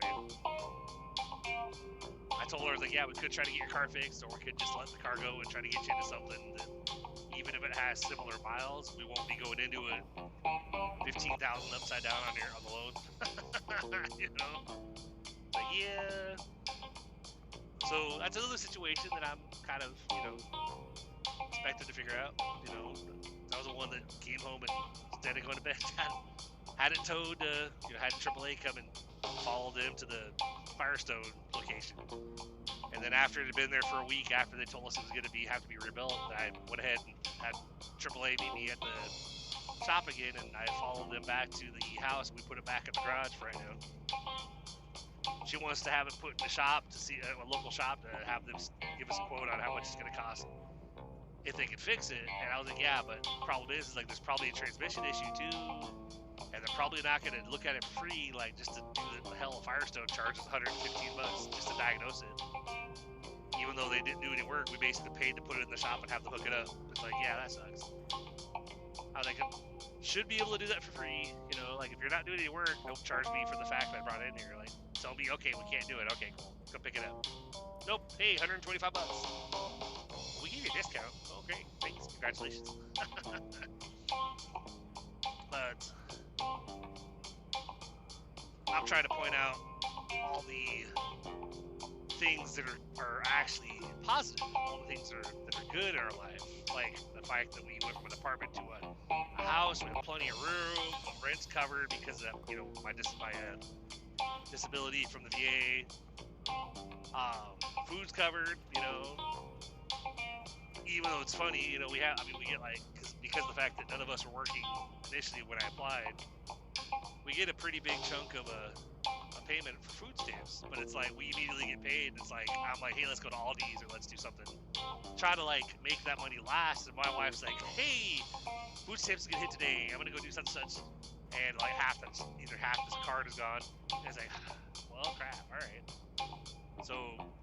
I told her, I was like, yeah, we could try to get your car fixed, or we could just let the car go and try to get you into something that, even if it has similar miles, we won't be going into it 15,000 upside down on the loan. You know? But yeah. So that's another situation that I'm kind of, expected to figure out. That was the one that came home and instead of going to bed, had it towed. Had AAA come and followed them to the Firestone location. And then after it had been there for a week, after they told us it was going to have to be rebuilt, I went ahead and had AAA meet me at the shop again, and I followed them back to the house. And we put it back in the garage for right now. She wants to have it put in the shop to see a local shop to have them give us a quote on how much it's going to cost if they can fix it. And I was like, yeah, but the problem is like there's probably a transmission issue too, and they're probably not going to look at it free, like just to do the hell of Firestone charges $115 just to diagnose it. Even though they didn't do any work, we basically paid to put it in the shop and have them hook it up. It's like, yeah, that sucks. I was like, should be able to do that for free. Like if you're not doing any work, don't charge me for the fact that I brought it in here. Like, tell me, okay, we can't do it. Okay, cool. Come pick it up. Nope. Hey, $125. We give you a discount. Okay, thanks. Congratulations. But I'm trying to point out all the things that are actually positive, all the things that are good in our life, like the fact that we went from an apartment to a house, we have plenty of room, rent's covered because of my disability from the VA, food's covered, even though it's funny, we get like, because of the fact that none of us were working initially when I applied, we get a pretty big chunk of a payment for food stamps, but it's like we immediately get paid. It's like I'm like, hey, let's go to Aldi's or let's do something, try to like make that money last. And my wife's like, hey, food stamps is gonna hit today, I'm gonna go do such and such, and like either half this card is gone. And it's like, well, crap. All right. So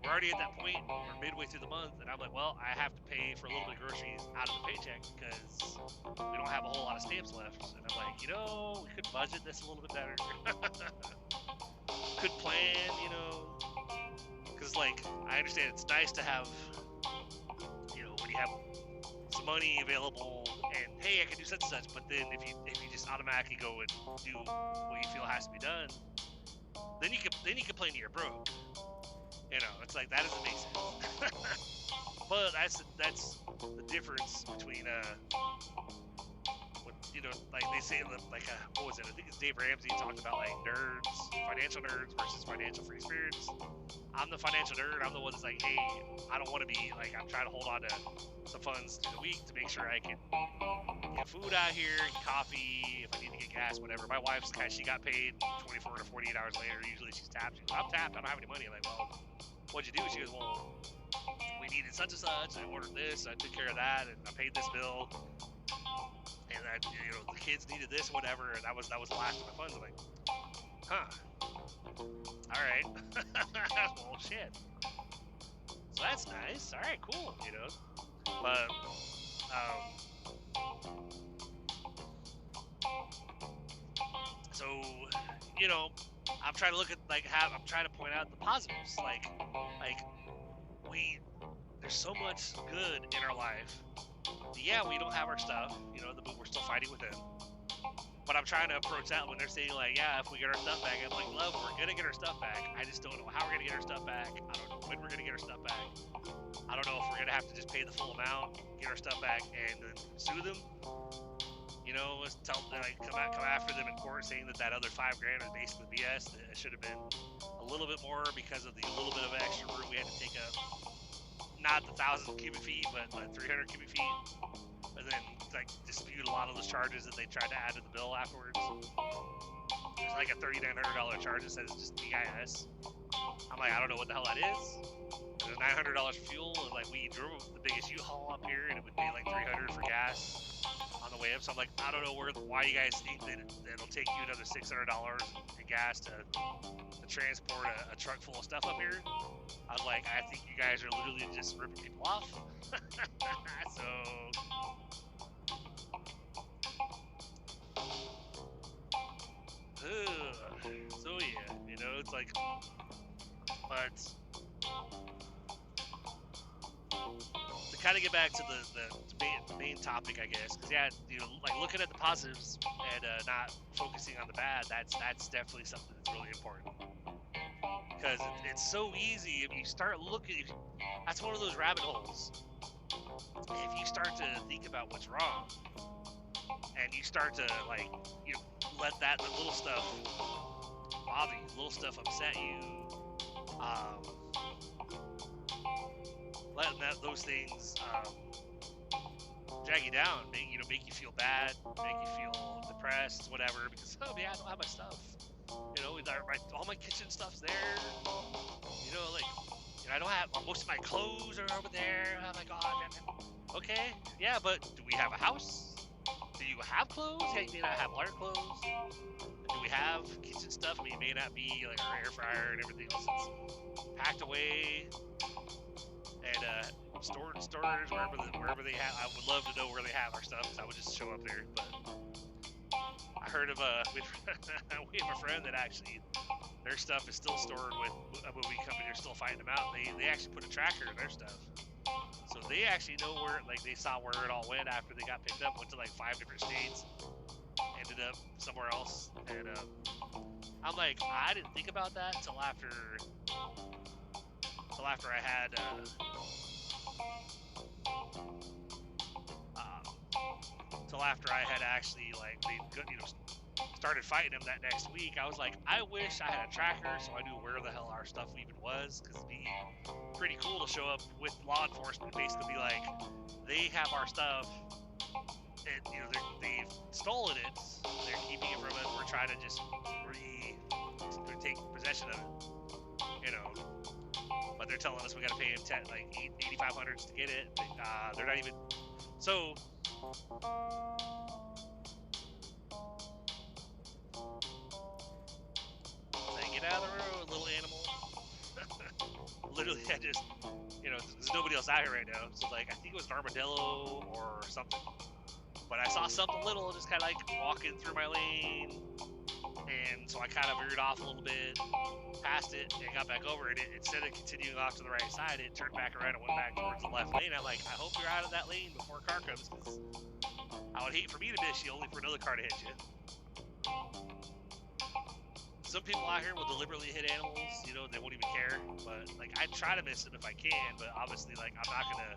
we're already at that point. We're midway through the month, and I'm like, well, I have to pay for a little bit of groceries out of the paycheck because we don't have a whole lot of stamps left. And I'm like, we could budget this a little bit better. Could plan, because like I understand it's nice to have, when you have some money available and hey, I can do such and such. But then if you just automatically go and do what you feel has to be done, then you complain that you're broke. It's like that doesn't make sense. But that's the difference between like they say, like what was it? I think it's Dave Ramsey talked about like financial nerds versus financial free spirits. I'm the financial nerd. I'm the one that's like, hey, I don't want to be like, I'm trying to hold on to some funds through the week to make sure I can get food out here, get coffee, if I need to get gas, whatever. My wife's she got paid 24 to 48 hours later. Usually she's tapped. She goes, I'm tapped. I don't have any money. I'm like, well, what'd you do? She goes, well, we needed such and such. I ordered this. I took care of that, and I paid this bill. And the kids needed this, whatever, and that was the last of my funds. I'm like, huh. All right. Well, shit. So that's nice. All right, cool. But so I'm trying to look at I'm trying to point out the positives. Like there's so much good in our life. Yeah, we don't have our stuff, but we're still fighting with them. But I'm trying to approach that when they're saying like, yeah, if we get our stuff back, I'm like, love, we're gonna get our stuff back. I just don't know how we're gonna get our stuff back. I don't know when we're gonna get our stuff back. I don't know if we're gonna have to just pay the full amount, get our stuff back, and then sue them. Come after them in court saying that other $5,000 is basically BS. That it should have been a little bit more because of the little bit of extra room we had to take up. Not the 1,000 cubic feet, but like 300 cubic feet. And then dispute a lot of those charges that they tried to add to the bill afterwards. There's like a $3,900 charge that says it's just BIS. I'm like, I don't know what the hell that is. There's $900 for fuel, and like we drove the biggest U-Haul up here, and it would be like $300 for gas on the way up. So I'm like, I don't know why you guys think that it'll take you another $600 in gas to transport a truck full of stuff up here. I was like, I think you guys are literally just ripping people off. So yeah. You know, it's like, but to kind of get back to the main topic, I guess, because yeah, you know, like looking at the positives and not focusing on the bad, that's definitely something that's really important. Because it's so easy if you start looking. That's one of those rabbit holes. If you start to think about what's wrong, and you start to like, you know, let the little stuff bother you, little stuff upset you, letting those things drag you down, make you feel bad, make you feel depressed, whatever. Because I don't have my stuff. You know, all my kitchen stuff's there. You know, like, you know, I don't have most of my clothes are over there. Oh my god, man. Okay, yeah, but do we have a house? Do you have clothes? Yeah, you may not have water clothes. Do we have kitchen stuff? I mean, it may not be like our air fryer and everything else that's packed away and stored storage wherever they have. I would love to know where they have our stuff, because I would just show up there. But I heard of we have a friend that actually their stuff is still stored with a movie company. They're still fighting them out. They actually put a tracker in their stuff, so they actually know where, like, they saw where it all went after they got picked up. Went to like 5 different states, ended up somewhere else, and I'm like, I didn't think about that until after I had until after I had actually, like, started fighting him that next week. I was like, I wish I had a tracker so I knew where the hell our stuff even was, because it'd be pretty cool to show up with law enforcement and basically be like, they have our stuff, and, you know, they've stolen it, they're keeping it from us, we're trying to just take possession of it, you know, but they're telling us we gotta pay them $8,500 to get it. They're not even, so get out of the road, little animal. Literally, I just, you know, there's nobody else out here right now, so like, I think it was an armadillo or something, but I saw something little just kind of like walking through my lane, and so I kind of veered off a little bit, passed it, and got back over it. Instead of continuing off to the right side, it turned back around and went back towards the left lane. I'm like, I hope you're out of that lane before a car comes, because I would hate for me to miss you, only for another car to hit you. Some people out here will deliberately hit animals, you know, they won't even care, but like, I try to miss them if I can, but obviously, like, I'm not gonna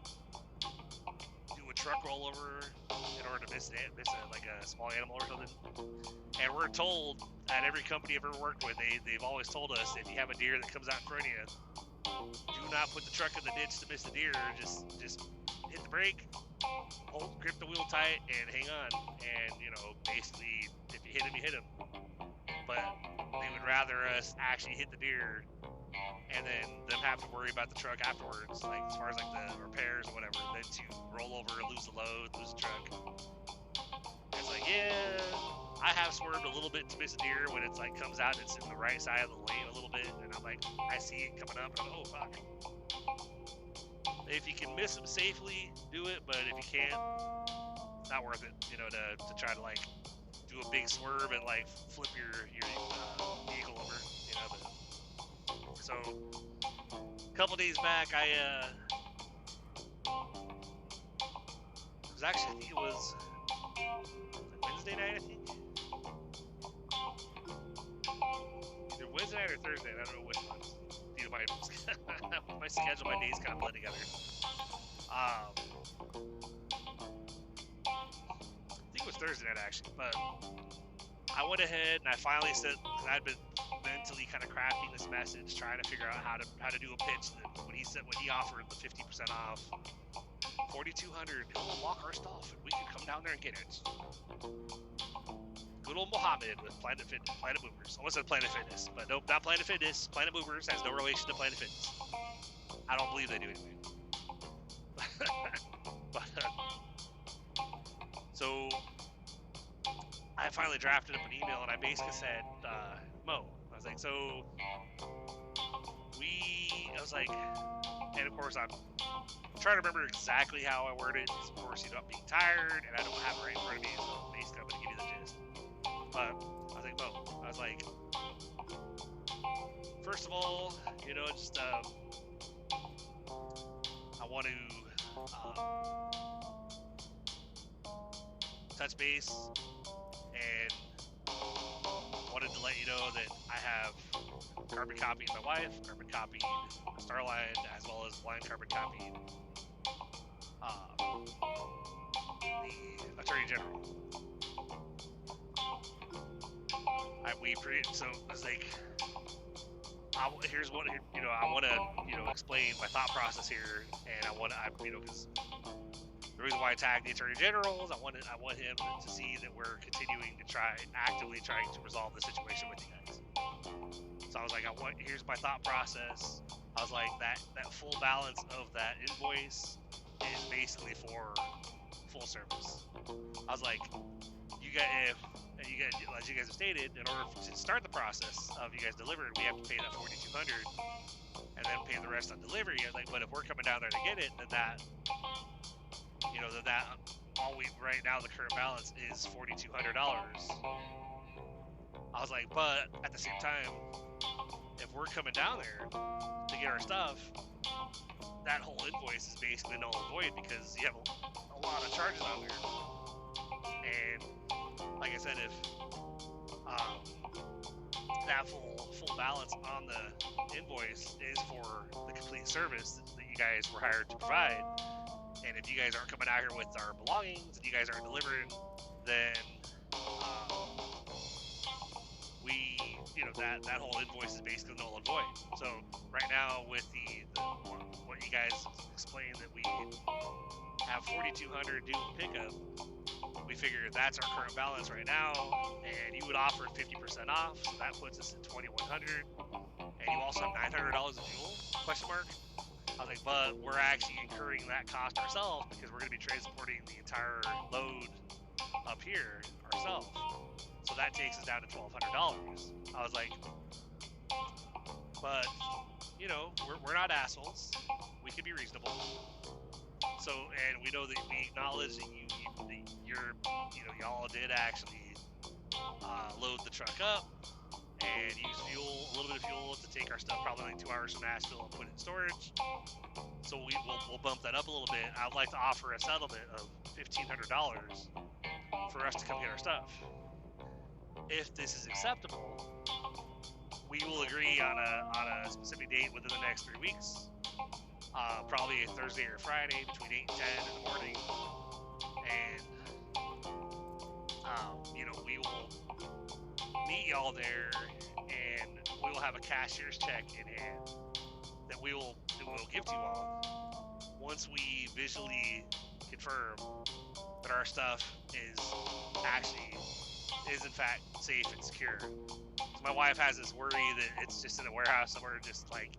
do a truck rollover in order to miss a small animal or something. And we're told at every company I've ever worked with, they've always told us, if you have a deer that comes out in front of you, do not put the truck in the ditch to miss the deer. Just hit the brake, grip the wheel tight, and hang on. And, you know, basically, if you hit him, you hit him. But they would rather us actually hit the deer and then them have to worry about the truck afterwards, like as far as like the repairs or whatever, than to roll over, lose the load, lose the truck. It's like, yeah, I have swerved a little bit to miss a deer when it's like comes out and it's in the right side of the lane a little bit, and I'm like, I see it coming up, and I'm like, oh fuck. If you can miss them safely, do it, but if you can't, it's not worth it, you know, to try to like do a big swerve and like flip your vehicle over, you know. But so a couple days back, it was actually, I think it was Wednesday night, I think. Either Wednesday night or Thursday, I don't know which one. You know, my schedule, my days kind of blend together. I think it was Thursday night actually, but I went ahead and I finally said, I'd been mentally kind of crafting this message, trying to figure out how to do a pitch. That when he offered the 50% off, 4,200, he'll walk our stuff and we can come down there and get it. Good old Mohammed with Planet Movers. I almost said Planet Fitness, but nope, not Planet Fitness. Planet Movers has no relation to Planet Fitness. I don't believe they do anyway. But so I finally drafted up an email and I basically said, Mo, I was like, so I was like, and of course I'm trying to remember exactly how I worded it, because of course, you know, I'm being tired and I don't have it right in front of me, so basically I'm going to give you the gist. But I was like, Mo, I was like, first of all, just I want to touch base and wanted to let you know that I have carbon copied my wife, carbon copied Starline, as well as blind carbon copied the Attorney General. So it's like, here's what, I want to, explain my thought process here, and because the reason why I tagged the Attorney General is I want him to see that we're continuing to actively trying to resolve the situation with you guys. So I was like, here's my thought process. I was like, that full balance of that invoice is basically for full service. I was like, as you guys have stated, in order to start the process of you guys delivering, we have to pay that $4,200 and then pay the rest on delivery. But if we're coming down there to get it, then that right now the current balance is $4,200. I was like, but at the same time, if we're coming down there to get our stuff, that whole invoice is basically null and void because you have a lot of charges out there. And like I said, if that full balance on the invoice is for the complete service that you guys were hired to provide, and if you guys aren't coming out here with our belongings and you guys aren't delivering, then that whole invoice is basically null and void. So right now with what you guys explained, that we have $4,200 due pickup, we figured that's our current balance right now, and you would offer 50% off, so that puts us at $2,100, and you also have $900 of fuel, question mark. I was like, but we're actually incurring that cost ourselves because we're going to be transporting the entire load up here ourselves. So that takes us down to $1,200. I was like, but, we're not assholes. We can be reasonable. So, and we know that we acknowledge that y'all did actually load the truck up and use a little bit of fuel to take our stuff probably like 2 hours from Nashville and put it in storage. So we'll bump that up a little bit. I'd like to offer a settlement of $1,500 for us to come get our stuff. If this is acceptable, we will agree on a specific date within the next 3 weeks. Probably a Thursday or Friday between 8 and 10 in the morning. And, we will meet y'all there, and we will have a cashier's check in hand that we will give to you all once we visually confirm that our stuff is in fact safe and secure. So my wife has this worry that it's just in a warehouse somewhere, just like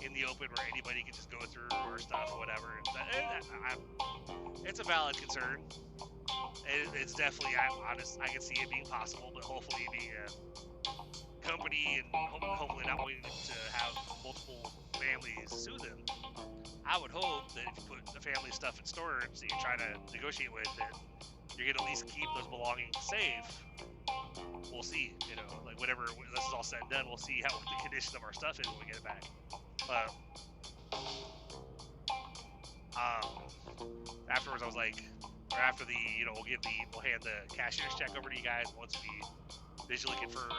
in the open where anybody can just go through our stuff or whatever. It's a valid concern. It's definitely, I'm honest, I can see it being possible, but hopefully being a company and hopefully not wanting to have multiple families sue them, I would hope that if you put the family stuff in storage that you're trying to negotiate with, that you're going to at least keep those belongings safe. We'll see, like whenever this is all said and done, we'll see what the condition of our stuff is when we get it back. But afterwards I was like, or after we'll hand the cashier's check over to you guys once we visually confirm,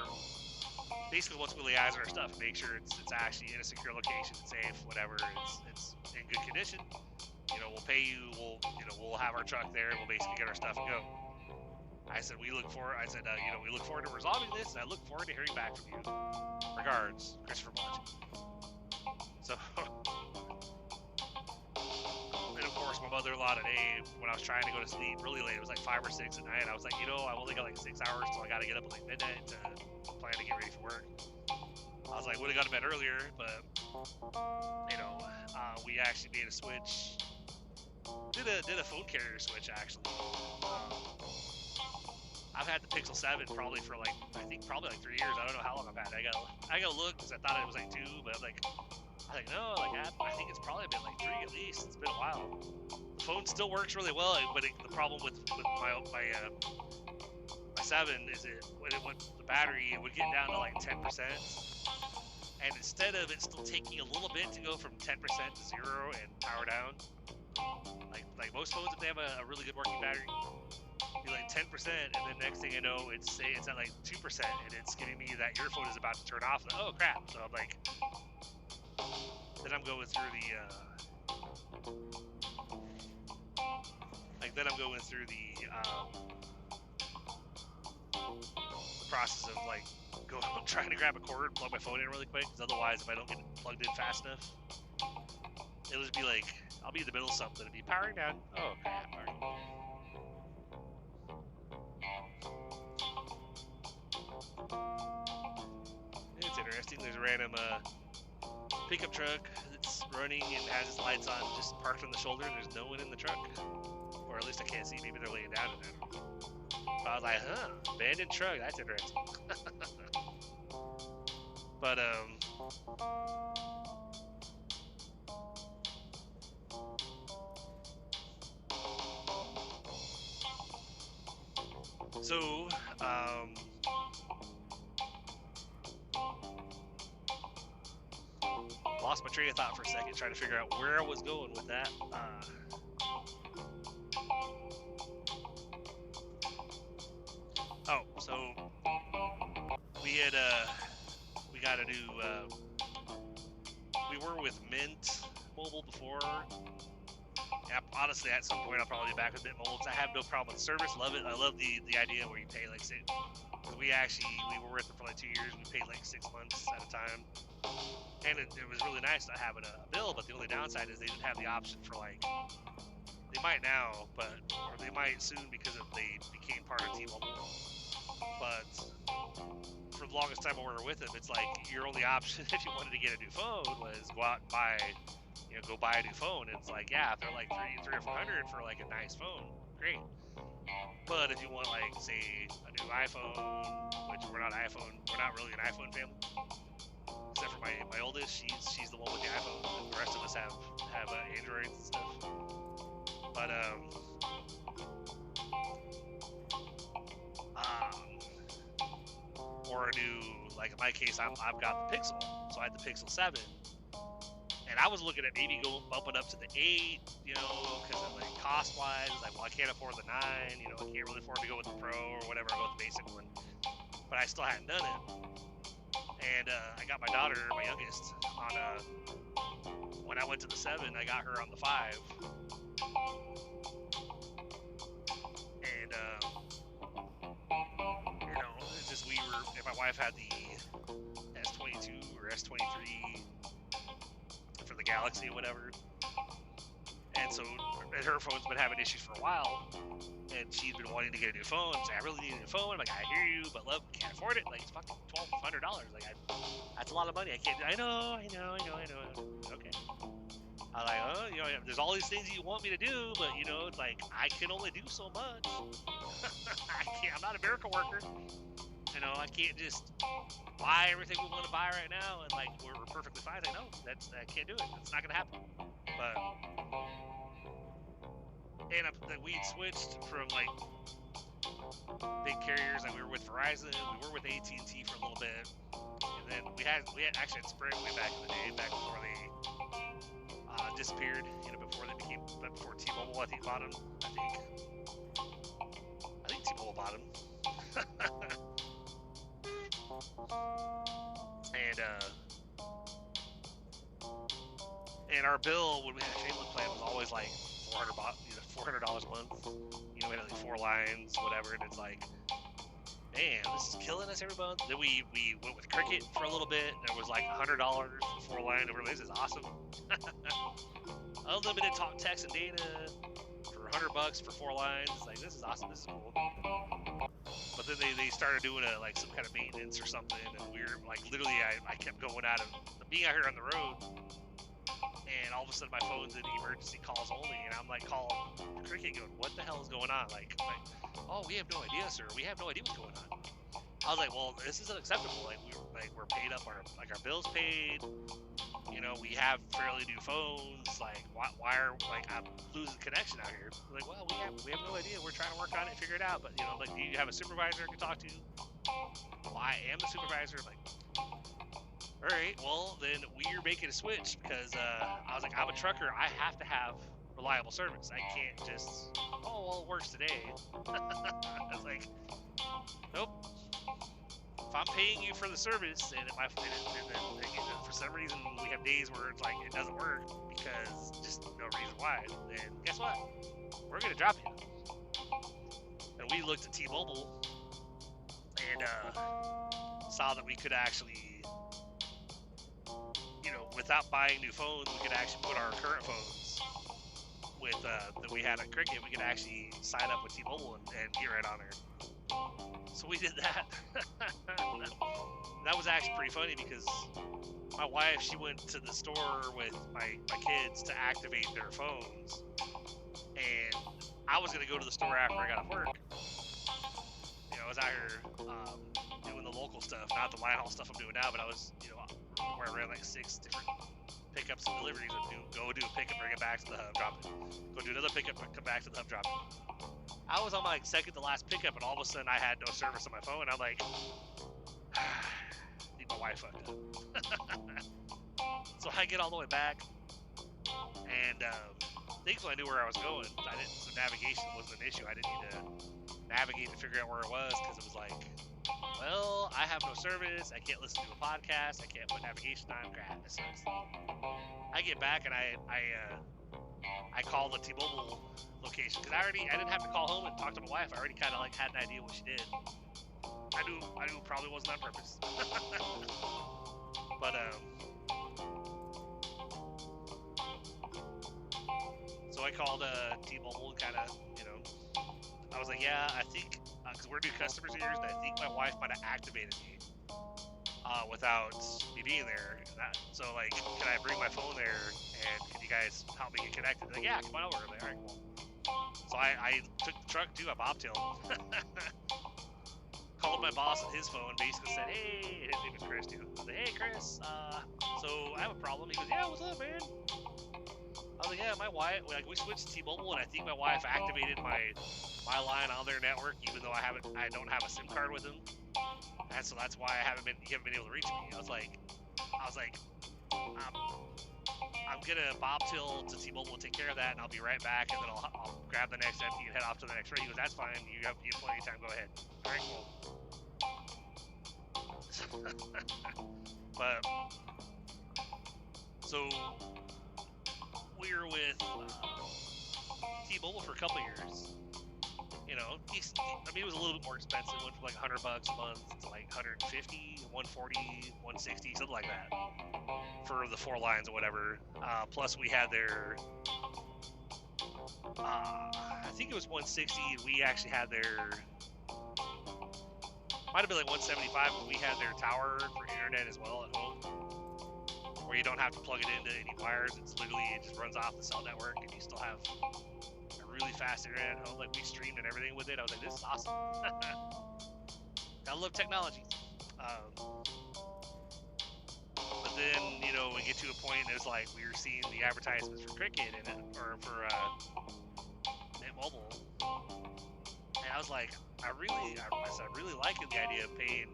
basically once we liaise our stuff and make sure it's actually in a secure location, safe, whatever, it's in good condition. We'll pay you, we'll have our truck there, and we'll basically get our stuff and go. I said, we look forward to resolving this, and I look forward to hearing back from you. Regards, Christopher Monty. So, and of course, my mother-in-law today, when I was trying to go to sleep really late, it was like 5 or 6 at night, I was like, I've only got like 6 hours till I got to get up at like midnight to plan to get ready for work. I was like, would have gone to bed earlier, but, we actually made a switch. Did a phone carrier switch, actually. I've had the Pixel 7 probably for like 3 years. I don't know how long I've had it. I gotta look because I thought it was like 2, but I was like, no, like I think it's probably been like 3 at least. It's been a while. The phone still works really well, but the problem with my 7 is when it went the battery, it would get down to like 10%, And instead of it still taking a little bit to go from 10% to 0 and power down, like most phones, if they have a really good working battery, be like 10%, and then next thing you know, it's at like 2%, and it's giving me that your phone is about to turn off. Like, oh crap! So I'm like, then I'm going through the process of like trying to grab a cord and plug my phone in really quick, because otherwise, if I don't get it plugged in fast enough, it'll just be like I'll be in the middle of something and be powering down. Oh crap! Alright. It's interesting. There's a random pickup truck that's running and has its lights on, just parked on the shoulder, and there's no one in the truck, or at least I can't see. Maybe they're laying down in it. But I was like, abandoned truck. That's interesting. But so lost my train of thought for a second, trying to figure out where I was going with that. So we got a new. We were with Mint Mobile before. Honestly, at some point, I'll probably be back with Mint Mobile, because I have no problem with service. Love it. I love the idea where you pay like we were with them for like 2 years. We paid like 6 months at a time, and it was really nice not having a bill. But the only downside is they didn't have the option for like. They might now, or they might soon, because they became part of T-Mobile. But for the longest time when we were with them, it's like your only option if you wanted to get a new phone was go out and buy a new phone. And it's like, yeah, if they're like $300 or $400 for like a nice phone, great. But if you want like say a new iPhone, which we're not really an iPhone family, except for my oldest, she's the one with the iPhone. The rest of us have Androids and stuff. But or a new, like in my case, I've got the Pixel, so I had the Pixel 7, and I was looking at maybe bumping up to the 8, because like cost wise, like, well, I can't afford the 9, I can't really afford to go with the Pro or whatever, I'll go with the basic one, but I still hadn't done it, and I got my daughter, my youngest, on when I went to the 7, I got her on the 5, and it's just and my wife had the S22 or S23 for the Galaxy or whatever, and so her phone's been having issues for a while, and she's been wanting to get a new phone. So I really need a new phone. I'm like, I hear you, but look, can't afford it. Like, it's fucking $1,200. Like, that's a lot of money. I can't. I know. Okay. I'm like, there's all these things you want me to do, but it's like I can only do so much. I'm not a miracle worker. I can't just buy everything we want to buy right now and like we're perfectly fine. I know I can't do it. It's not gonna happen. But we switched from like big carriers. Like we were with Verizon, we were with AT&T for a little bit, and then we had actually had Sprint way back in the day, back before they disappeared. Before T-Mobile, I think, bought them. I think T-Mobile bought them. And our bill when we had a family plan was always like $400 a month. We had like 4 lines, whatever, and it's like, man, this is killing us every month. Then we went with Cricket for a little bit, and it was like $100 for 4 lines. And this is awesome. Unlimited talk, text, and data for $100 for 4 lines. It's like, this is awesome. This is cool. But then they started doing like some kind of maintenance or something, and we were like, literally, I kept going out of being out here on the road, and all of a sudden my phone's in emergency calls only, and I'm like calling Cricket, going, what the hell is going on? Like, oh, we have no idea, sir. We have no idea what's going on. I was like, well, this is unacceptable. Like, we're paid up, our bills paid. We have fairly new phones. Like, why are I'm losing connection out here? Like, well, we have no idea. We're trying to work on it, figure it out. But do you have a supervisor I can talk to? Well, I am the supervisor. I'm like, all right. right, well, then we're making a switch because I was like, I'm a trucker. I have to have reliable service. I can't just, oh, well, it works today. I was like, nope. If I'm paying you for the service and if for some reason we have days where it's like it doesn't work because just no reason why, then guess what? We're going to drop you. And we looked at T-Mobile and saw that we could actually, without buying new phones, we could actually put our current phones with that we had at Cricket. We could actually sign up with T-Mobile and get right on there. So we did that. That was actually pretty funny because my wife, she went to the store with my kids to activate their phones, and I was gonna go to the store after I got off work. I was out here doing the local stuff, not the line haul stuff I'm doing now, but I was, where I ran like 6 different pickups and deliveries. Go do a pickup, bring it back to the hub, drop it. Go do another pickup, come back to the hub, drop it. I was on my second to last pickup, and all of a sudden I had no service on my phone. I'm like, need my Wi-Fi. So I get all the way back, and thankfully I knew where I was going. So navigation wasn't an issue. I didn't need to navigate to figure out where it was because it was like, well, I have no service. I can't listen to a podcast. I can't put navigation on. Crap, this sucks. I get back and I call the T-Mobile location because I didn't have to call home and talk to my wife. I already kind of had an idea what she did. I knew it probably wasn't on purpose. But so I called T-Mobile and kind of, I was like, yeah, I think because we're new customers of yours, and I think my wife might have activated me without me being there. So like, can I bring my phone there and can you guys help me get connected? They're like, yeah, come on over. I'm like, all right, cool. So I took the truck too. I bobtailed. Called my boss on his phone, basically said, hey, his name is Chris too. I was like, hey Chris, so I have a problem. He goes, yeah, what's up, man? I was like, yeah, my wife, we switched to T-Mobile, and I think my wife activated my line on their network, even though I don't have a SIM card with them, and so that's why you haven't been able to reach me. I was like, I'm gonna bobtail to T-Mobile and take care of that, and I'll be right back, and then I'll grab the next empty and head off to the next rate. He goes, that's fine. You have plenty of time. Go ahead. All right, cool. But so we were with T-Mobile for a couple years. It was a little bit more expensive. It went from like $100 a month to like 150, 140, 160, something like that for the 4 lines or whatever. Plus we had their, I think it was 160. We actually had their, might have been like 175, but we had their tower for internet as well at home, where you don't have to plug it into any wires. It just runs off the cell network, and you still have a really fast internet at home. Like, we streamed and everything with it. I was like, this is awesome. I love technology. But then, we get to a point, and it's like we were seeing the advertisements for Cricket or for Mobile, and I was like, I really liking the idea of paying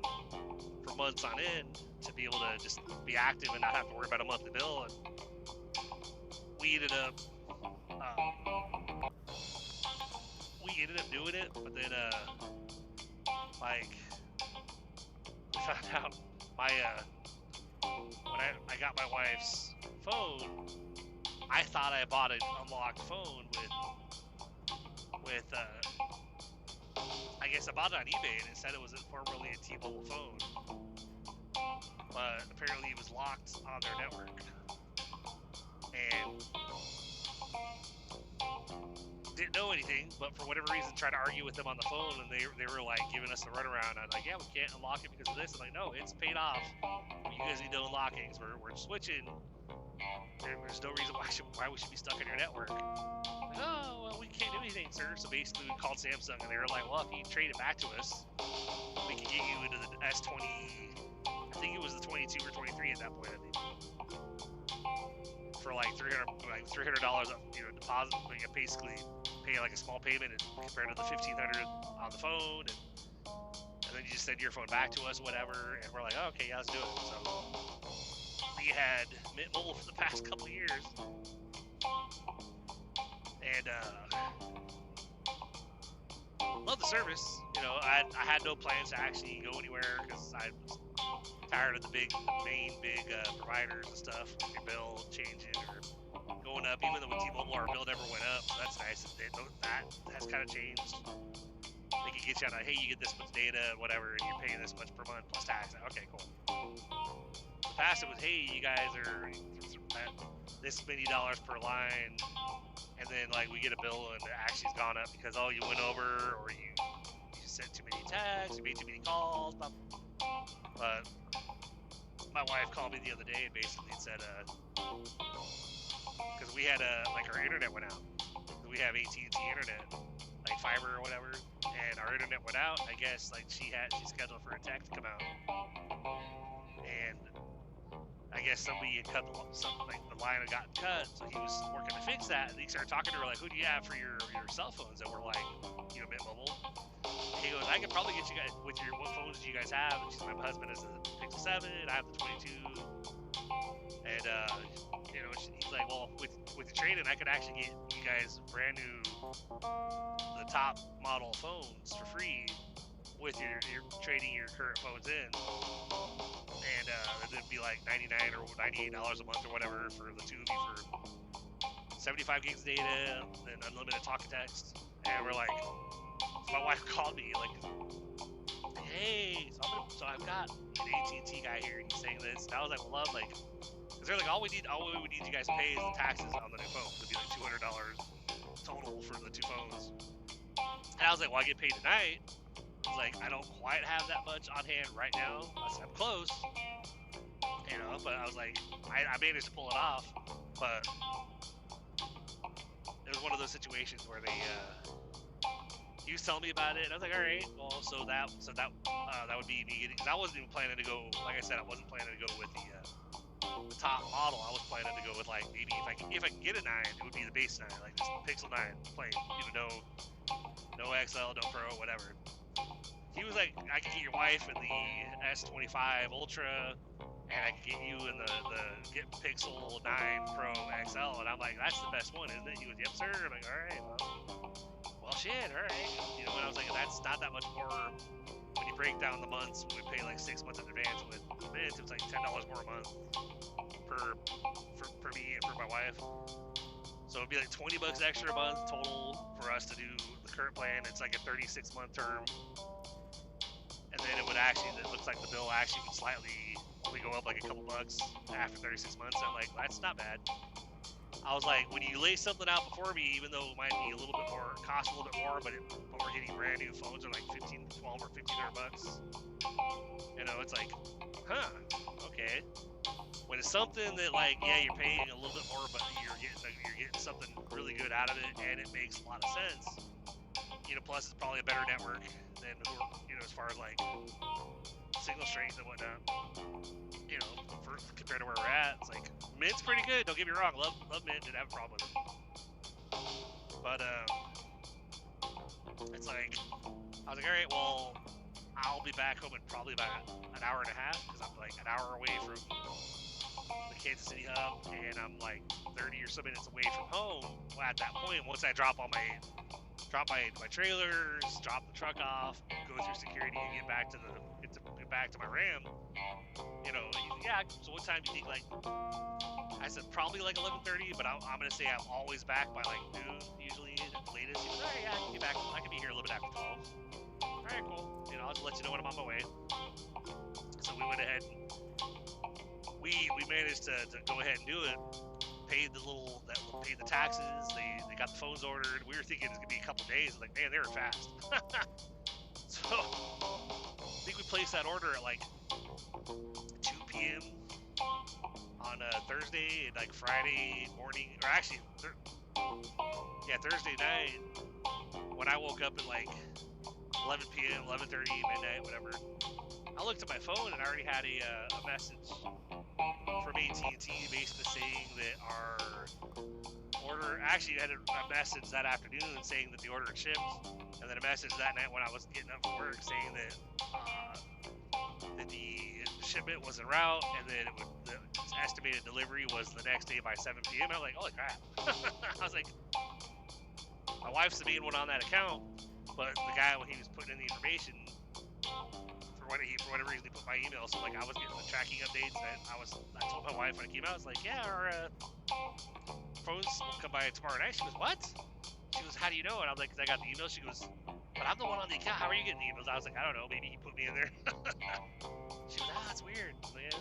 for months on end to be able to just be active and not have to worry about a monthly bill. And we ended up doing it, but then we found out when I got my wife's phone, I thought I bought an unlocked phone with I guess I bought it on eBay, and it said it was formerly a T-Mobile phone, but apparently it was locked on their network, and didn't know anything, but for whatever reason tried to argue with them on the phone, and they were like giving us the runaround. I'm like, yeah, we can't unlock it because of this. I'm like, no, it's paid off. You guys need to unlock it because we're switching. There's no reason why we should be stuck in your network. Like, oh, well, we can't do anything, sir. So basically we called Samsung, and they were like, well, if you trade it back to us, we can get you into the S20, I think it was the 22 or 23 at that point, I think, for like $300 up, deposit, but you basically pay like a small payment compared to the $1,500 on the phone, and then you just send your phone back to us, whatever, and we're like, oh, okay, yeah, let's do it. had Mint Mobile for the past couple years, and love the service. You know, I had no plans to actually go anywhere because I was tired of the main providers and stuff. Your bill changing or going up. Even though with T-Mobile our bill never went up, so that's nice. That has kind of changed. They can get you on hey, you get this much data, whatever, and you're paying this much per month plus tax. Okay, cool. In the past it was, hey, you guys are at this many dollars per line, and then like we get a bill and it actually's gone up because you went over or you sent too many texts, you made too many calls. But my wife called me the other day and basically said, because we had our internet went out. We have AT&T internet, like fiber or whatever, and our internet went out. I guess like she scheduled for a tech to come out, and I guess somebody had cut the line had gotten cut, so he was working to fix that. And he started talking to her like, "Who do you have for your cell phones?" And we're like, Mint Mobile. And he goes, "I could probably get you guys with what phones do you guys have?" And she's, "My husband has the Pixel 7, I have the 22." And he's like, "Well, with the trade-in, I could actually get you guys brand new, the top model phones for free with your trading your current phones in, and it'd be like $99 or $98 a month or whatever for the two of you for 75 gigs of data and unlimited talk and text." And we're like, so my wife called me like, "Hey, so I've got an AT&T guy here, and he's saying this." And I was like, "Well, love, like." Because they're like, all we would need you guys to pay is the taxes on the new phone. It'd be like $200 total for the two phones. And I was like, "Well, I get paid tonight." He's like, "I don't quite have that much on hand right now." I said, "I'm close." But I was like, I managed to pull it off. But it was one of those situations where he was telling me about it, and I was like, "All right, well, so that would be me getting." Because I wasn't even planning to go. Like I said, I wasn't planning to go with the top model. I was planning to go with like maybe if I can get a 9, it would be the base 9, like just Pixel 9 plain. No XL, no Pro, whatever. He was like, "I can get your wife in the S25 Ultra, and I can get you in the get Pixel 9 Pro XL." And I'm like, "That's the best one, isn't it?" He goes, "Yep, sir." I'm like, "All right, well, shit, all right." And I was like, that's not that much more. When you break down the months, we pay like 6 months in advance. With Mint, it was like $10 more a month for me and for my wife. So it'd be like $20 extra a month total for us to do the current plan. It's like a 36-month term, and then it looks like the bill actually would slightly only go up like a couple bucks after 36 months. I'm like, that's not bad. I was like, when you lay something out before me, even though it might be a little bit more, cost a little bit more, but we're getting brand new phones are like $12 or $1,500. It's like, huh, okay. When it's something that like, yeah, you're paying a little bit more, but you're getting something really good out of it, and it makes a lot of sense. Plus it's probably a better network than as far as like signal strength and whatnot. Compared to where we're at, it's like Mint's pretty good. Don't get me wrong, love Mint. Didn't have a problem with it, but it's like I was like, all right, well, I'll be back home in probably about an hour and a half because I'm like an hour away from the Kansas City hub, and I'm like 30 or so minutes away from home. Well, at that point, once I drop my trailers, drop the truck off, go through security, and get back to my Ram. Yeah. So what time do you think? Like, I said probably like 11:30, but I'm gonna say I'm always back by like noon, usually at the latest. He was, all right, yeah, I can get back. I can be here a little bit after 12. All right, cool. I'll just let you know when I'm on my way. So we went ahead and we managed to go ahead and do it. Paid the taxes. They got the phones ordered. We were thinking it's gonna be a couple days. Like, man, they were fast. So I think we placed that order at like 2 p.m. on Thursday, and like Friday morning, or actually, Thursday night. When I woke up at like 11 p.m., 11:30, midnight, whatever, I looked at my phone and I already had a message from AT&T basically saying that our order, actually had a message that afternoon saying that the order had shipped, and then a message that night when I was getting up for work saying that the shipment was en route, and then it's estimated delivery was the next day by 7 p.m. I was like, holy crap. I was like, my wife's the main one on that account, but the guy, when he was putting in the information, for whatever reason, he put my email, so like I was getting the tracking updates, and I told my wife when it came out, I was like, yeah, our phones will come by tomorrow night. She goes, what? She goes, how do you know? And I was like, because I got the email. She goes, but I'm the one on the account. How are you getting the emails? I was like, I don't know. Maybe he put me in there. She goes, that's weird, man.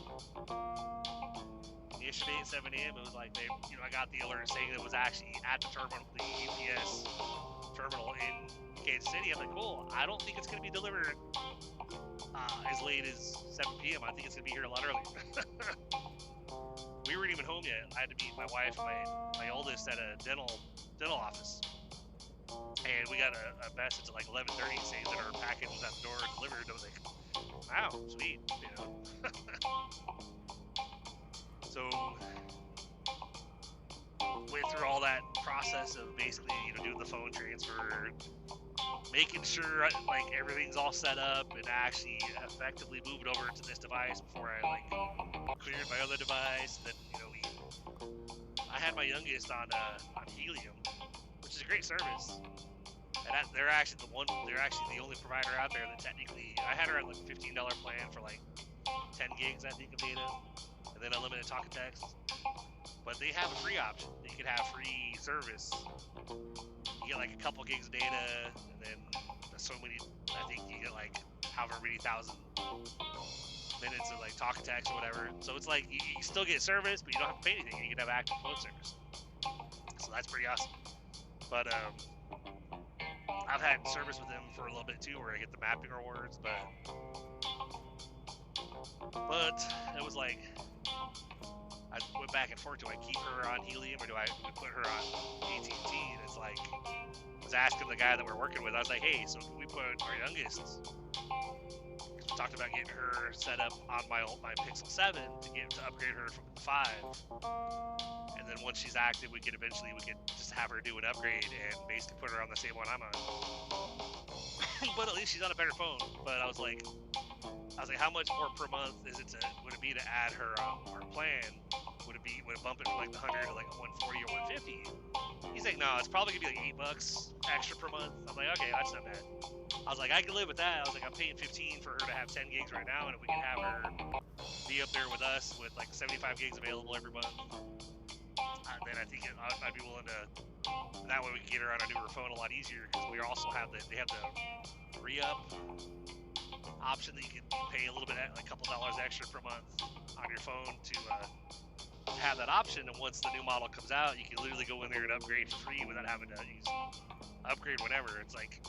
Yesterday at 7 a.m., it was like, I got the alert saying it was actually at the terminal, the UPS terminal in Kansas City. I'm like, cool. I don't think it's going to be delivered as late as 7 p.m. I think it's going to be here a lot earlier. We weren't even home yet. I had to meet my wife and my oldest at a dental office. And we got a message at like 11:30 saying that our package was at the door and delivered. I was like, wow, sweet, So went through all that process of basically, doing the phone transfer, making sure like everything's all set up, and actually effectively moved over to this device before I like cleared my other device. Then I had my youngest on Helium, which is a great service. And they're actually the only provider out there that technically, I had her at like a $15 plan for like 10 gigs, I think, of data, and then unlimited talk and text. But they have a free option. You can have free service. You get like a couple gigs of data, and then so many, I think you get like however many thousand minutes of like talk and text or whatever. So it's like, you still get service, but you don't have to pay anything. You can have active phone service. So that's pretty awesome. But, I've had service with them for a little bit too, where I get the mapping rewards, but it was like, I went back and forth. Do I keep her on Helium or do I put her on AT&T? And it's like, I was asking the guy that we're working with, I was like, hey, so can we put our youngest, because we talked about getting her set up on my Pixel 7 to upgrade her from the 5. And then once she's active, we could just have her do an upgrade and basically put her on the same one I'm on. But at least she's on a better phone. But I was like, how much more per month would it be to add her on our plan? Would it bump it from like the 100 to like 140 or 150? He's like, no, it's probably gonna be like $8 extra per month. I'm like, okay, that's not bad. I was like, I can live with that. I was like, I'm paying 15 for her to have 10 gigs right now, and if we can have her be up there with us with like 75 gigs available every month, then I think I'd be willing to. That way we can get her on a newer phone a lot easier, because we also have the re-up option that you can pay a little bit, like a couple dollars extra per month on your phone to have that option. And once the new model comes out, you can literally go in there and upgrade for free without having to upgrade whenever. It's like,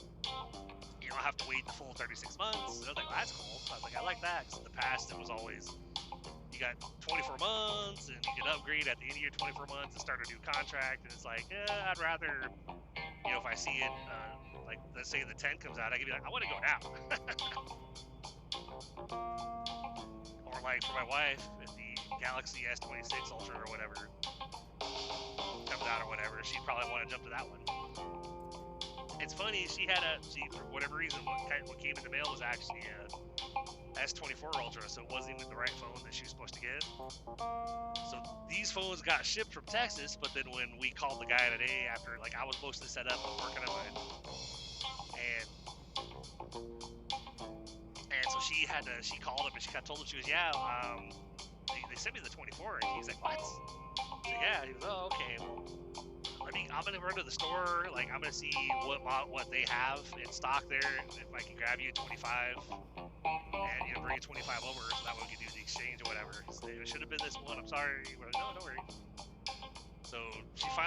you don't have to wait the full 36 months. And I was like, well, that's cool. I was like, I like that, because in the past it was always, you got 24 months and you can upgrade at the end of your 24 months and start a new contract. And it's like, I'd rather, if I see it, like let's say the 10 comes out, I can be like, I want to go now. Or like for my wife, if the Galaxy S26 Ultra or whatever comes out or whatever, she'd probably want to jump to that one. It's funny, she for whatever reason, what came in the mail was actually a S24 Ultra, so it wasn't even the right phone that she was supposed to get. So these phones got shipped from Texas, but then when we called the guy today, after like I was mostly set up and working on it, and so she called him and she told him, she goes, yeah, they sent me the 24, and he's like, what? So yeah, he goes, oh, okay, well, I'm gonna run to the store, like I'm gonna see what they have in stock there, if I can grab you a 25, and bring a 25 over, so that way we can do the exchange or whatever. So it should have been this one, I'm sorry. We're like, no, don't worry. So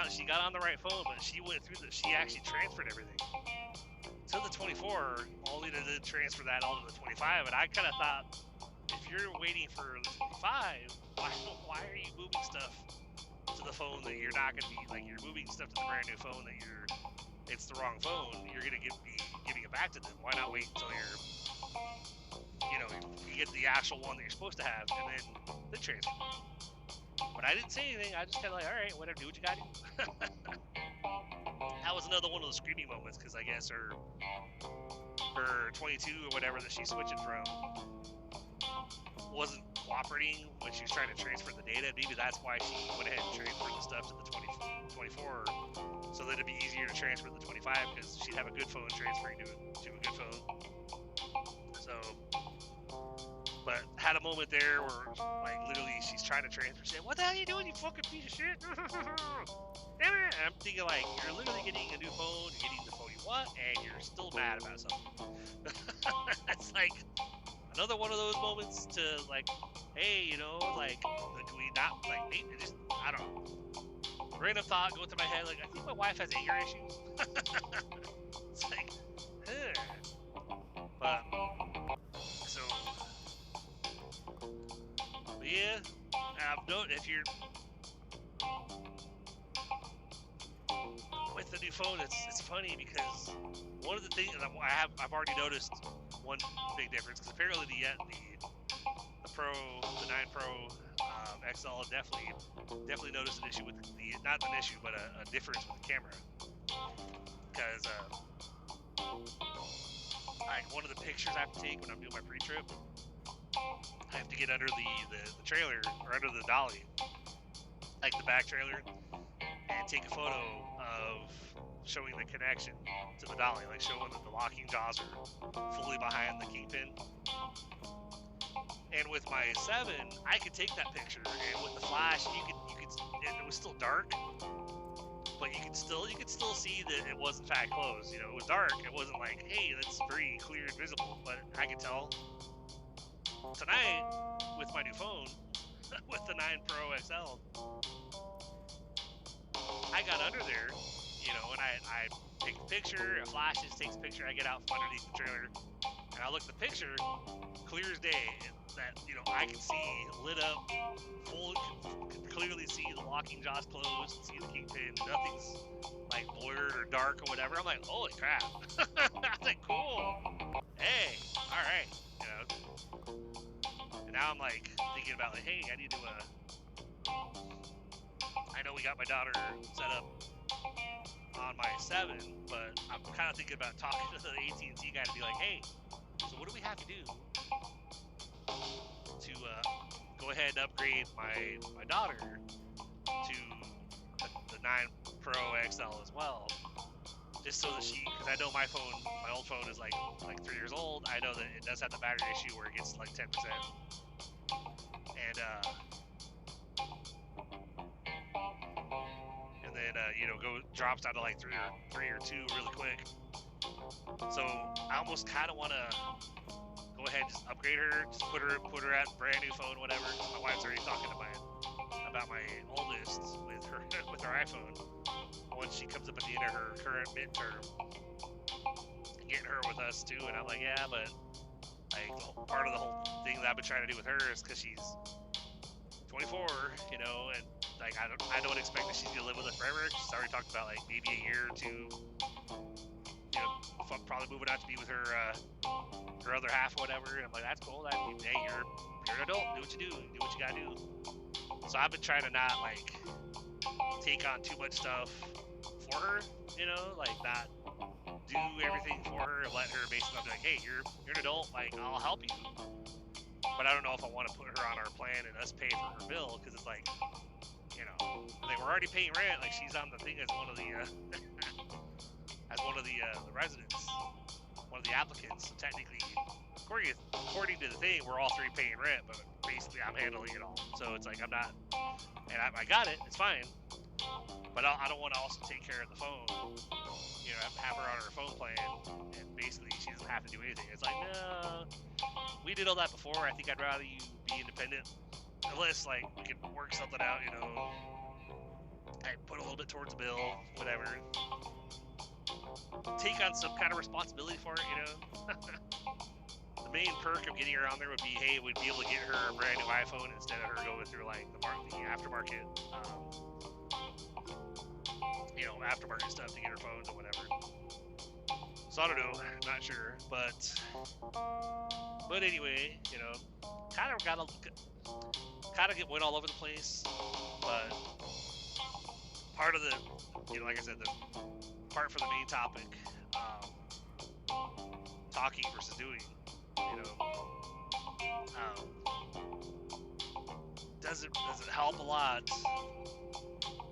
she got on the right phone, but she went through she actually transferred everything to the 24, only to then transfer that all to the 25. And I kind of thought, if you're waiting for the 25, why are you moving stuff to the phone that you're not going to be, like, you're moving stuff to the brand new phone that it's the wrong phone, you're going to be giving it back to them. Why not wait until you get the actual one that you're supposed to have, and then transfer. But I didn't say anything. I just kind of like, all right, whatever, do what you got to do. That was another one of those screaming moments, because I guess her 22 or whatever that she's switching from wasn't cooperating when she was trying to transfer the data. Maybe that's why she went ahead and transferred the stuff to the 24, so that it'd be easier to transfer the 25, because she'd have a good phone transferring to a good phone. So, but had a moment there where, like, literally she's trying to transfer. She said, "What the hell are you doing, you fucking piece of shit?" Damn it! And I'm thinking, like, you're literally getting a new phone, you're getting the phone you want, and you're still mad about something. It's like another one of those moments to, like, hey, you know, like can we not, like, maybe just, I don't know. Random thought go through my head, like, I think my wife has anger issues. It's like, but, so, but yeah, I've noticed if you're with the new phone, it's funny because one of the things that I've already noticed one big difference, because apparently the 9 Pro XL definitely noticed an issue with the, not an issue, but a difference with the camera, because like one of the pictures I have to take when I'm doing my pre-trip, I have to get under the trailer, or under the dolly, like the back trailer, and take a photo of showing the connection to the dolly, like showing that the locking jaws are fully behind the kingpin. And with my 7, I could take that picture, and with the flash, you could it was still dark, but you could still see that it was in fact closed. You know, it was dark. It wasn't like, hey, that's very clear and visible, but I could tell. Tonight, with my new phone, with the 9 Pro XL, I got under there, you know, and I take the picture, it flashes, takes a picture, I get out from underneath the trailer, and I look at the picture, clear as day, that, you know, I can see lit up, could clearly see the locking jaws closed, see the kingpin, nothing's like blurred or dark or whatever. I'm like, holy crap. I'm like, cool. Hey, alright, you know. And now I'm like thinking about, like, hey, I need to I know we got my daughter set up on my 7, but I'm kind of thinking about talking to the AT&T guy to be like, hey, so what do we have to do to go ahead and upgrade my daughter to the 9 Pro XL as well, just so that because I know my old phone is like 3 years old. I know that it does have the battery issue where it gets like 10%, and then you know, drops down to like 3 or 2 really quick. So I almost kind of want to go ahead and just upgrade her, just put her at brand new phone, whatever. My wife's already talking about my oldest with her iPhone. Once she comes up at the end of her current midterm, getting her with us too. And I'm like, yeah, but like part of the whole thing that I've been trying to do with her is because she's 24, you know, and like I don't expect that she's gonna live with us forever. She's already talked about like maybe a year or 2, you know, probably moving out to be with her other half or whatever. And I'm like, that's cool. Hey, you're an adult. Do what you do. Do what you gotta do. So I've been trying to not like take on too much stuff for her, you know, like not do everything for her and let her basically be like, hey, you're an adult. Like, I'll help you. But I don't know if I want to put her on our plan and us pay for her bill, because it's like, you know, like we're already paying rent. Like she's on the thing as one of the residents, one of the applicants. So technically, according to the thing, we're all 3 paying rent, but basically I'm handling it all. So it's like I'm not, and I got it. It's fine. But I don't want to also take care of the phone. You know, have her on her phone plan, and basically she doesn't have to do anything. It's like, no, we did all that before. I think I'd rather you be independent, unless like we can work something out. You know, I put a little bit towards the bill, whatever. Take on some kind of responsibility for it. You know, the main perk of getting her on there would be, hey, we'd be able to get her a brand new iPhone instead of her going through like the aftermarket. You know, aftermarket stuff to get her phones or whatever. So I don't know, not sure, but anyway, you know, kind of went all over the place, but part of the, you know, like I said, the part for the main topic, talking versus doing, you know, does it help a lot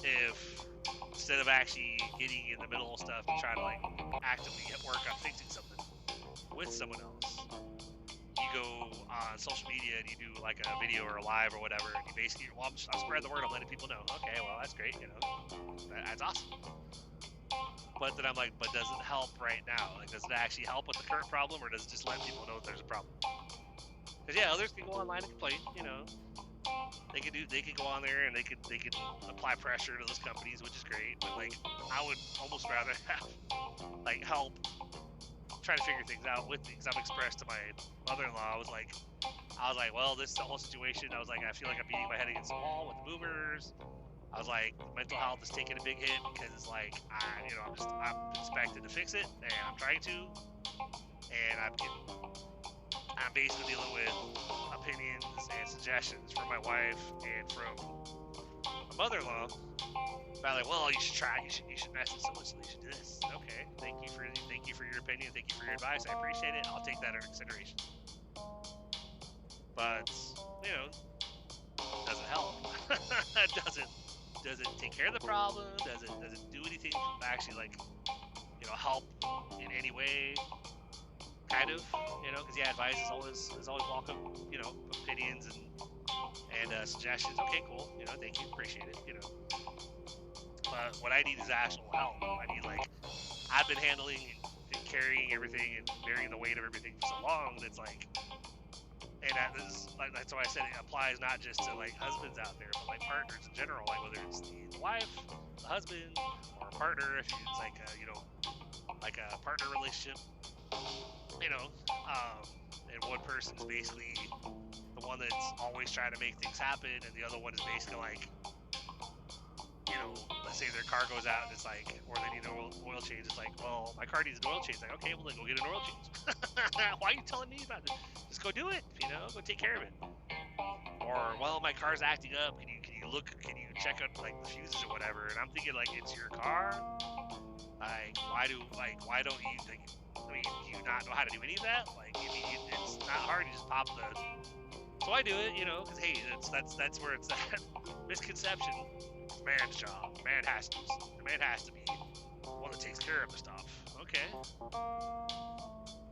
if instead of actually getting in the middle of stuff to try to like actively work on fixing something with someone else, you go on social media and you do like a video or a live or whatever, and you basically, well, I'm spreading the word, I'm letting people know. Okay, well, that's great, that's awesome. But then I'm like, but does it help right now? Like, does it actually help with the current problem, or does it just let people know that there's a problem? Because yeah, others can go online and complain. They could go on there and they could apply pressure to those companies, which is great. But like, I would almost rather have like help try to figure things out with me. Because I've expressed to my mother-in-law, I was like, well, this is the whole situation. I was like, I feel like I'm beating my head against the wall with the boomers. I was like, mental health is taking a big hit because it's like, I'm expected to fix it, and I'm trying to, and I'm basically dealing with opinions and suggestions from my wife and from my mother-in-law. About like, well, you should try, you should message someone, so you should do this. Okay, thank you for your opinion, thank you for your advice. I appreciate it. I'll take that under consideration. But doesn't help. Does it take care of the problem? Does it do anything to actually like help in any way? Kind of, because yeah, advice is always welcome. Opinions and suggestions. Okay, cool. Thank you, appreciate it. But what I need is actual help. I need like, I've been handling and carrying everything and bearing the weight of everything for so long. That's like, and that's why I said it applies not just to like husbands out there, but like partners in general. Like whether it's the wife, the husband, or a partner. If it's like like a partner relationship. And one person's basically the one that's always trying to make things happen, and the other one is basically like, let's say their car goes out and it's like, or they need an oil change. It's like, well, my car needs an oil change. It's like, okay, well then go get an oil change. Why are you telling me about this? Just go do it. Go take care of it. Or, well, my car's acting up. Can you check out like the fuses or whatever? And I'm thinking like, it's your car. Like, why don't you like? Do you not know how to do any of that? Like, it's not hard. You just pop the. So I do it, because hey, that's where it's at. Misconception. It's man's job. The man has to be the one that takes care of the stuff. Okay.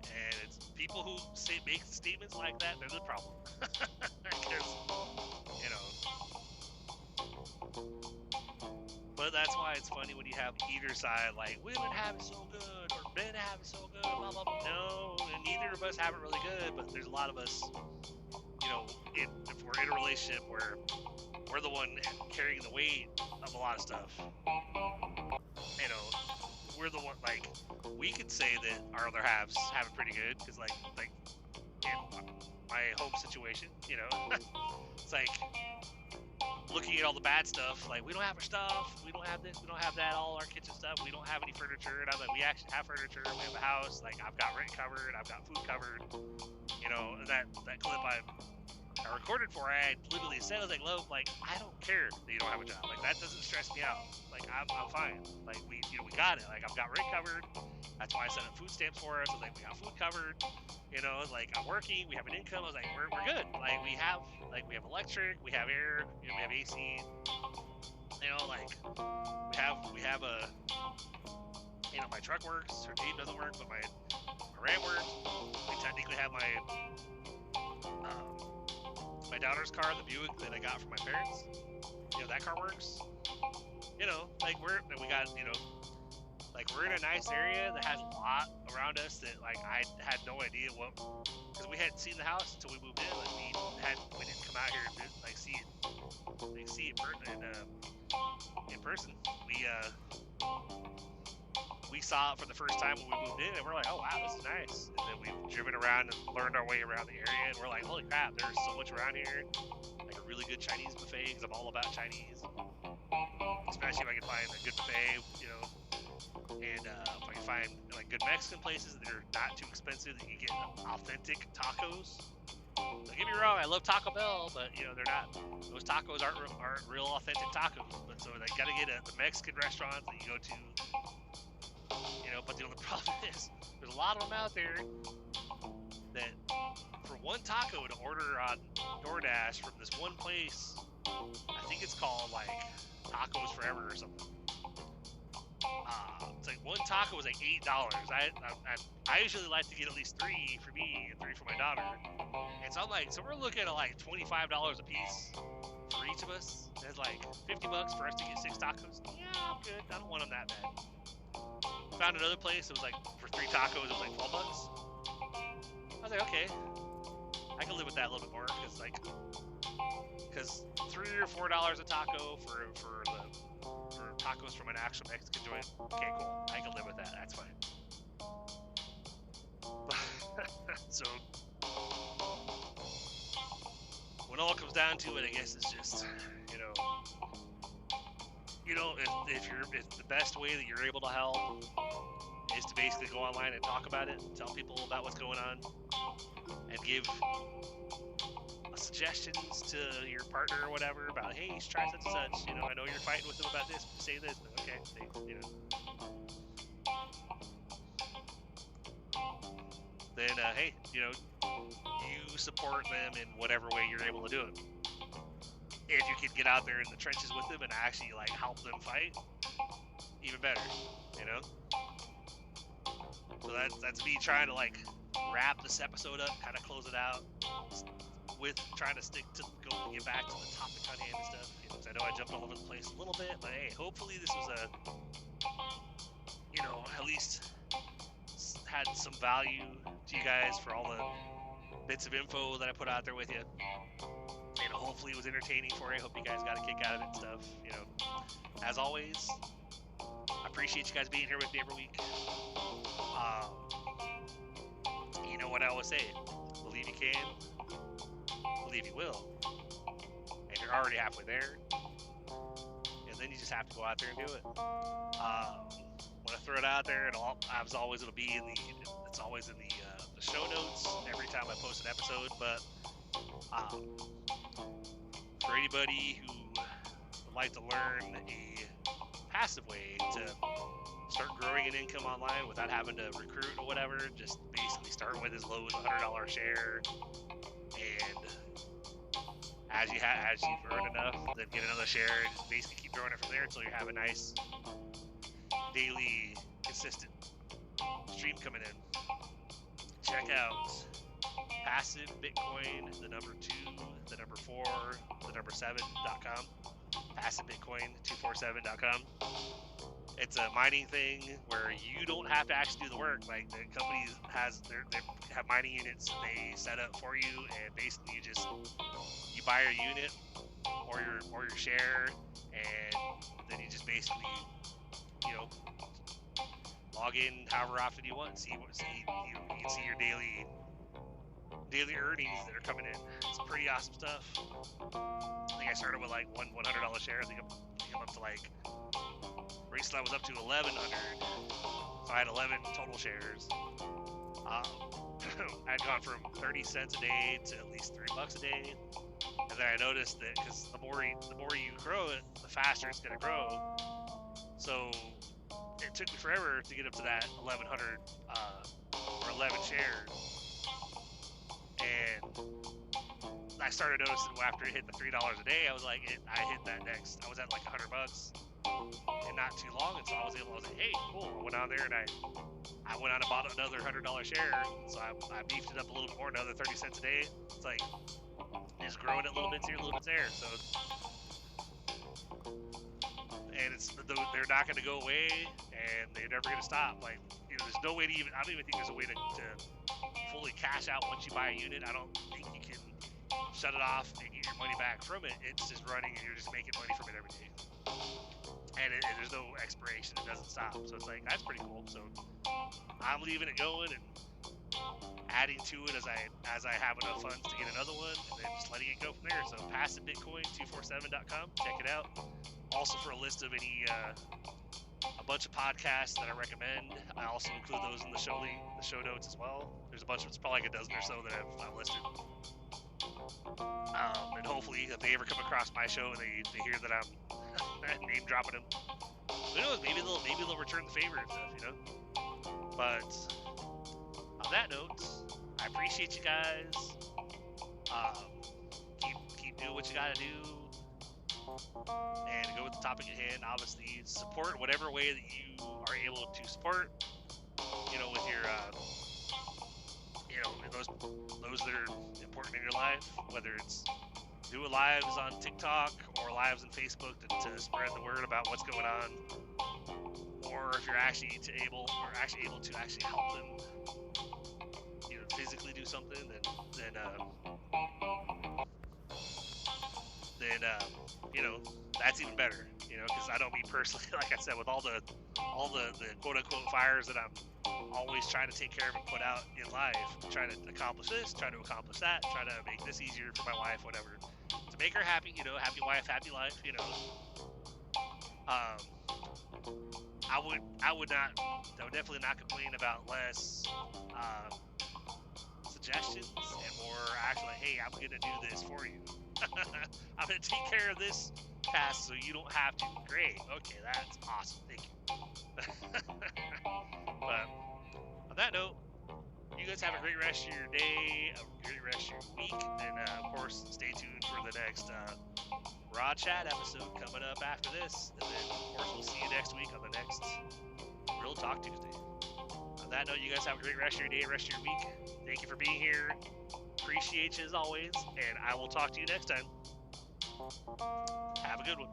And it's people who make statements like that. They're the problem. Because, But that's why it's funny when you have either side, like, women have it so good, or men have it so good, blah, blah, blah. No, and neither of us have it really good, but there's a lot of us, if we're in a relationship where we're the one carrying the weight of a lot of stuff, we're the one, like, we could say that our other halves have it pretty good, because, like in my home situation, it's like, looking at all the bad stuff, like, we don't have our stuff, we don't have this, we don't have that, all our kitchen stuff, we don't have any furniture, and I'm like, we actually have furniture, we have a house, like, I've got rent covered, I've got food covered, that clip I recorded for, I literally said, I was like, Lo, like, I don't care that you don't have a job, like, that doesn't stress me out, like, I'm fine, like, we got it, like, I've got rent covered, that's why I set up food stamps for us, I was like, we got food covered, like, I'm working, we have an income, I was like, we're good, like, we have electric, we have air, we have AC, like, we have a, my truck works, her Jeep doesn't work, but my Ram works, we technically have my daughter's car, the Buick that I got from my parents, that car works, like, we got, like, we're in a nice area that has a lot around us that, like, I had no idea what, because we hadn't seen the house until we moved in. Like, we didn't come out here and like see it in person. We saw it for the first time when we moved in, and we're like, oh wow, this is nice. And then we've driven around and learned our way around the area, and we're like, holy crap, there's so much around here. Like a really good Chinese buffet, because I'm all about Chinese. Especially if I can find a good buffet, and if I can find like good Mexican places that are not too expensive, that you get authentic tacos. Don't get me wrong, I love Taco Bell, but they're not. Those tacos aren't real authentic tacos. But so they gotta get the Mexican restaurants that you go to. But the only problem is there's a lot of them out there that for one taco to order on DoorDash from this one place I think it's called like Tacos Forever or something. It's like one taco was like $8. I usually like to get at least 3 for me and 3 for my daughter. And so I'm like, so we're looking at like $25 a piece for each of us. It's like $50 for us to get 6 tacos. Yeah, I'm good. I don't want them that bad. Found another place. It was like for 3 tacos, it was like $12. I was like, okay, I can live with that a little bit more because $3 or $4 a taco for tacos from an actual Mexican joint. Okay, cool. I can live with that. That's fine. So when all comes down to it, I guess it's just if the best way that you're able to help is to basically go online and talk about it, tell people about what's going on, and give suggestions to your partner or whatever about, hey, you should try such and such. I know you're fighting with them about this, but say this. But okay, Then hey, you support them in whatever way you're able to do it. If you can get out there in the trenches with them and actually like help them fight, even better. So that's me trying to like wrap this episode up, kind of close it out, with trying to get back to the topic on hand and stuff. I know I jumped all over the place a little bit, but hey, hopefully this was at least had some value to you guys for all the bits of info that I put out there with you. Hopefully it was entertaining for you. I hope you guys got a kick out of it and stuff. As always, I appreciate you guys being here with me every week. You know what I always say, believe you can, believe you will, and you're already halfway there, and then you just have to go out there and do it. When I throw it out there, it's always in the show notes every time I post an episode, but for anybody who would like to learn a passive way to start growing an income online without having to recruit or whatever, just basically start with as low as $100 share, and as you've earned enough, then get another share, and just basically keep growing it from there until you have a nice daily consistent stream coming in. Check out Passive Bitcoin, the number 2, the number 4, the number 7.com. PassiveBitcoin247.com. It's a mining thing where you don't have to actually do the work. Like, the company they have mining units they set up for you, and basically you buy your unit or your share, and then you just basically log in however often you want. You can see your daily earnings that are coming in. It's pretty awesome stuff. I think I started with like $100 share. I think I'm up to like, recently I was up to 1,100. So I had 11 total shares. I'd gone from 30 cents a day to at least $3 a day. And then I noticed that because the more you grow it, the faster it's going to grow. So it took me forever to get up to that 1,100 or 11 shares. And I started noticing after it hit the $3 a day, I was like, I hit that next. I was at like $100 in not too long, and so I was like, hey, cool. I went on there and I went on and bought another $100 share. So I beefed it up a little bit more, another 30 cents a day. It's like just growing it a little bit here, a little bit there. So, and they're not going to go away, and they're never going to stop. Like, there's no way to I don't even think there's a way to fully cash out once you buy a unit. I don't think you can shut it off and get your money back from it. It's just running, and you're just making money from it every day. And there's no expiration. It doesn't stop. So it's like, that's pretty cool. So I'm leaving it going and adding to it as I have enough funds to get another one, and then just letting it go from there. So PassiveBitcoin247.com. Check it out. Also, for a list of a bunch of podcasts that I recommend, I also include those in the show notes as well. There's a bunch of, it's probably like a dozen or so that I've listed. And hopefully, if they ever come across my show and they hear that I'm name dropping them, who knows? Maybe they'll return the favor and stuff, But on that note, I appreciate you guys. Keep doing what you gotta do. and go with the topic at hand. Obviously, support whatever way that you are able to support. With your those that are important in your life, whether it's doing lives on TikTok or lives on Facebook to spread the word about what's going on, or if you're actually able to actually help them, physically do something, then that's even better. Because I know me personally, like I said, with all the quote unquote fires that I'm always trying to take care of and put out in life, trying to accomplish this, trying to accomplish that, trying to make this easier for my wife, whatever, to make her happy. Happy wife, happy life. I would definitely not complain about less suggestions and more actually like, hey, I'm gonna do this for you. I'm gonna take care of this task so you don't have to. Great. Okay, that's awesome. Thank you. But on that note, you guys have a great rest of your day, a great rest of your week, and of course, stay tuned for the next Raw Chat episode coming up after this. And then, of course, we'll see you next week on the next Real Talk Tuesday. On that note, you guys have a great rest of your day, rest of your week. Thank you for being here. Appreciate you as always, and I will talk to you next time. Have a good one.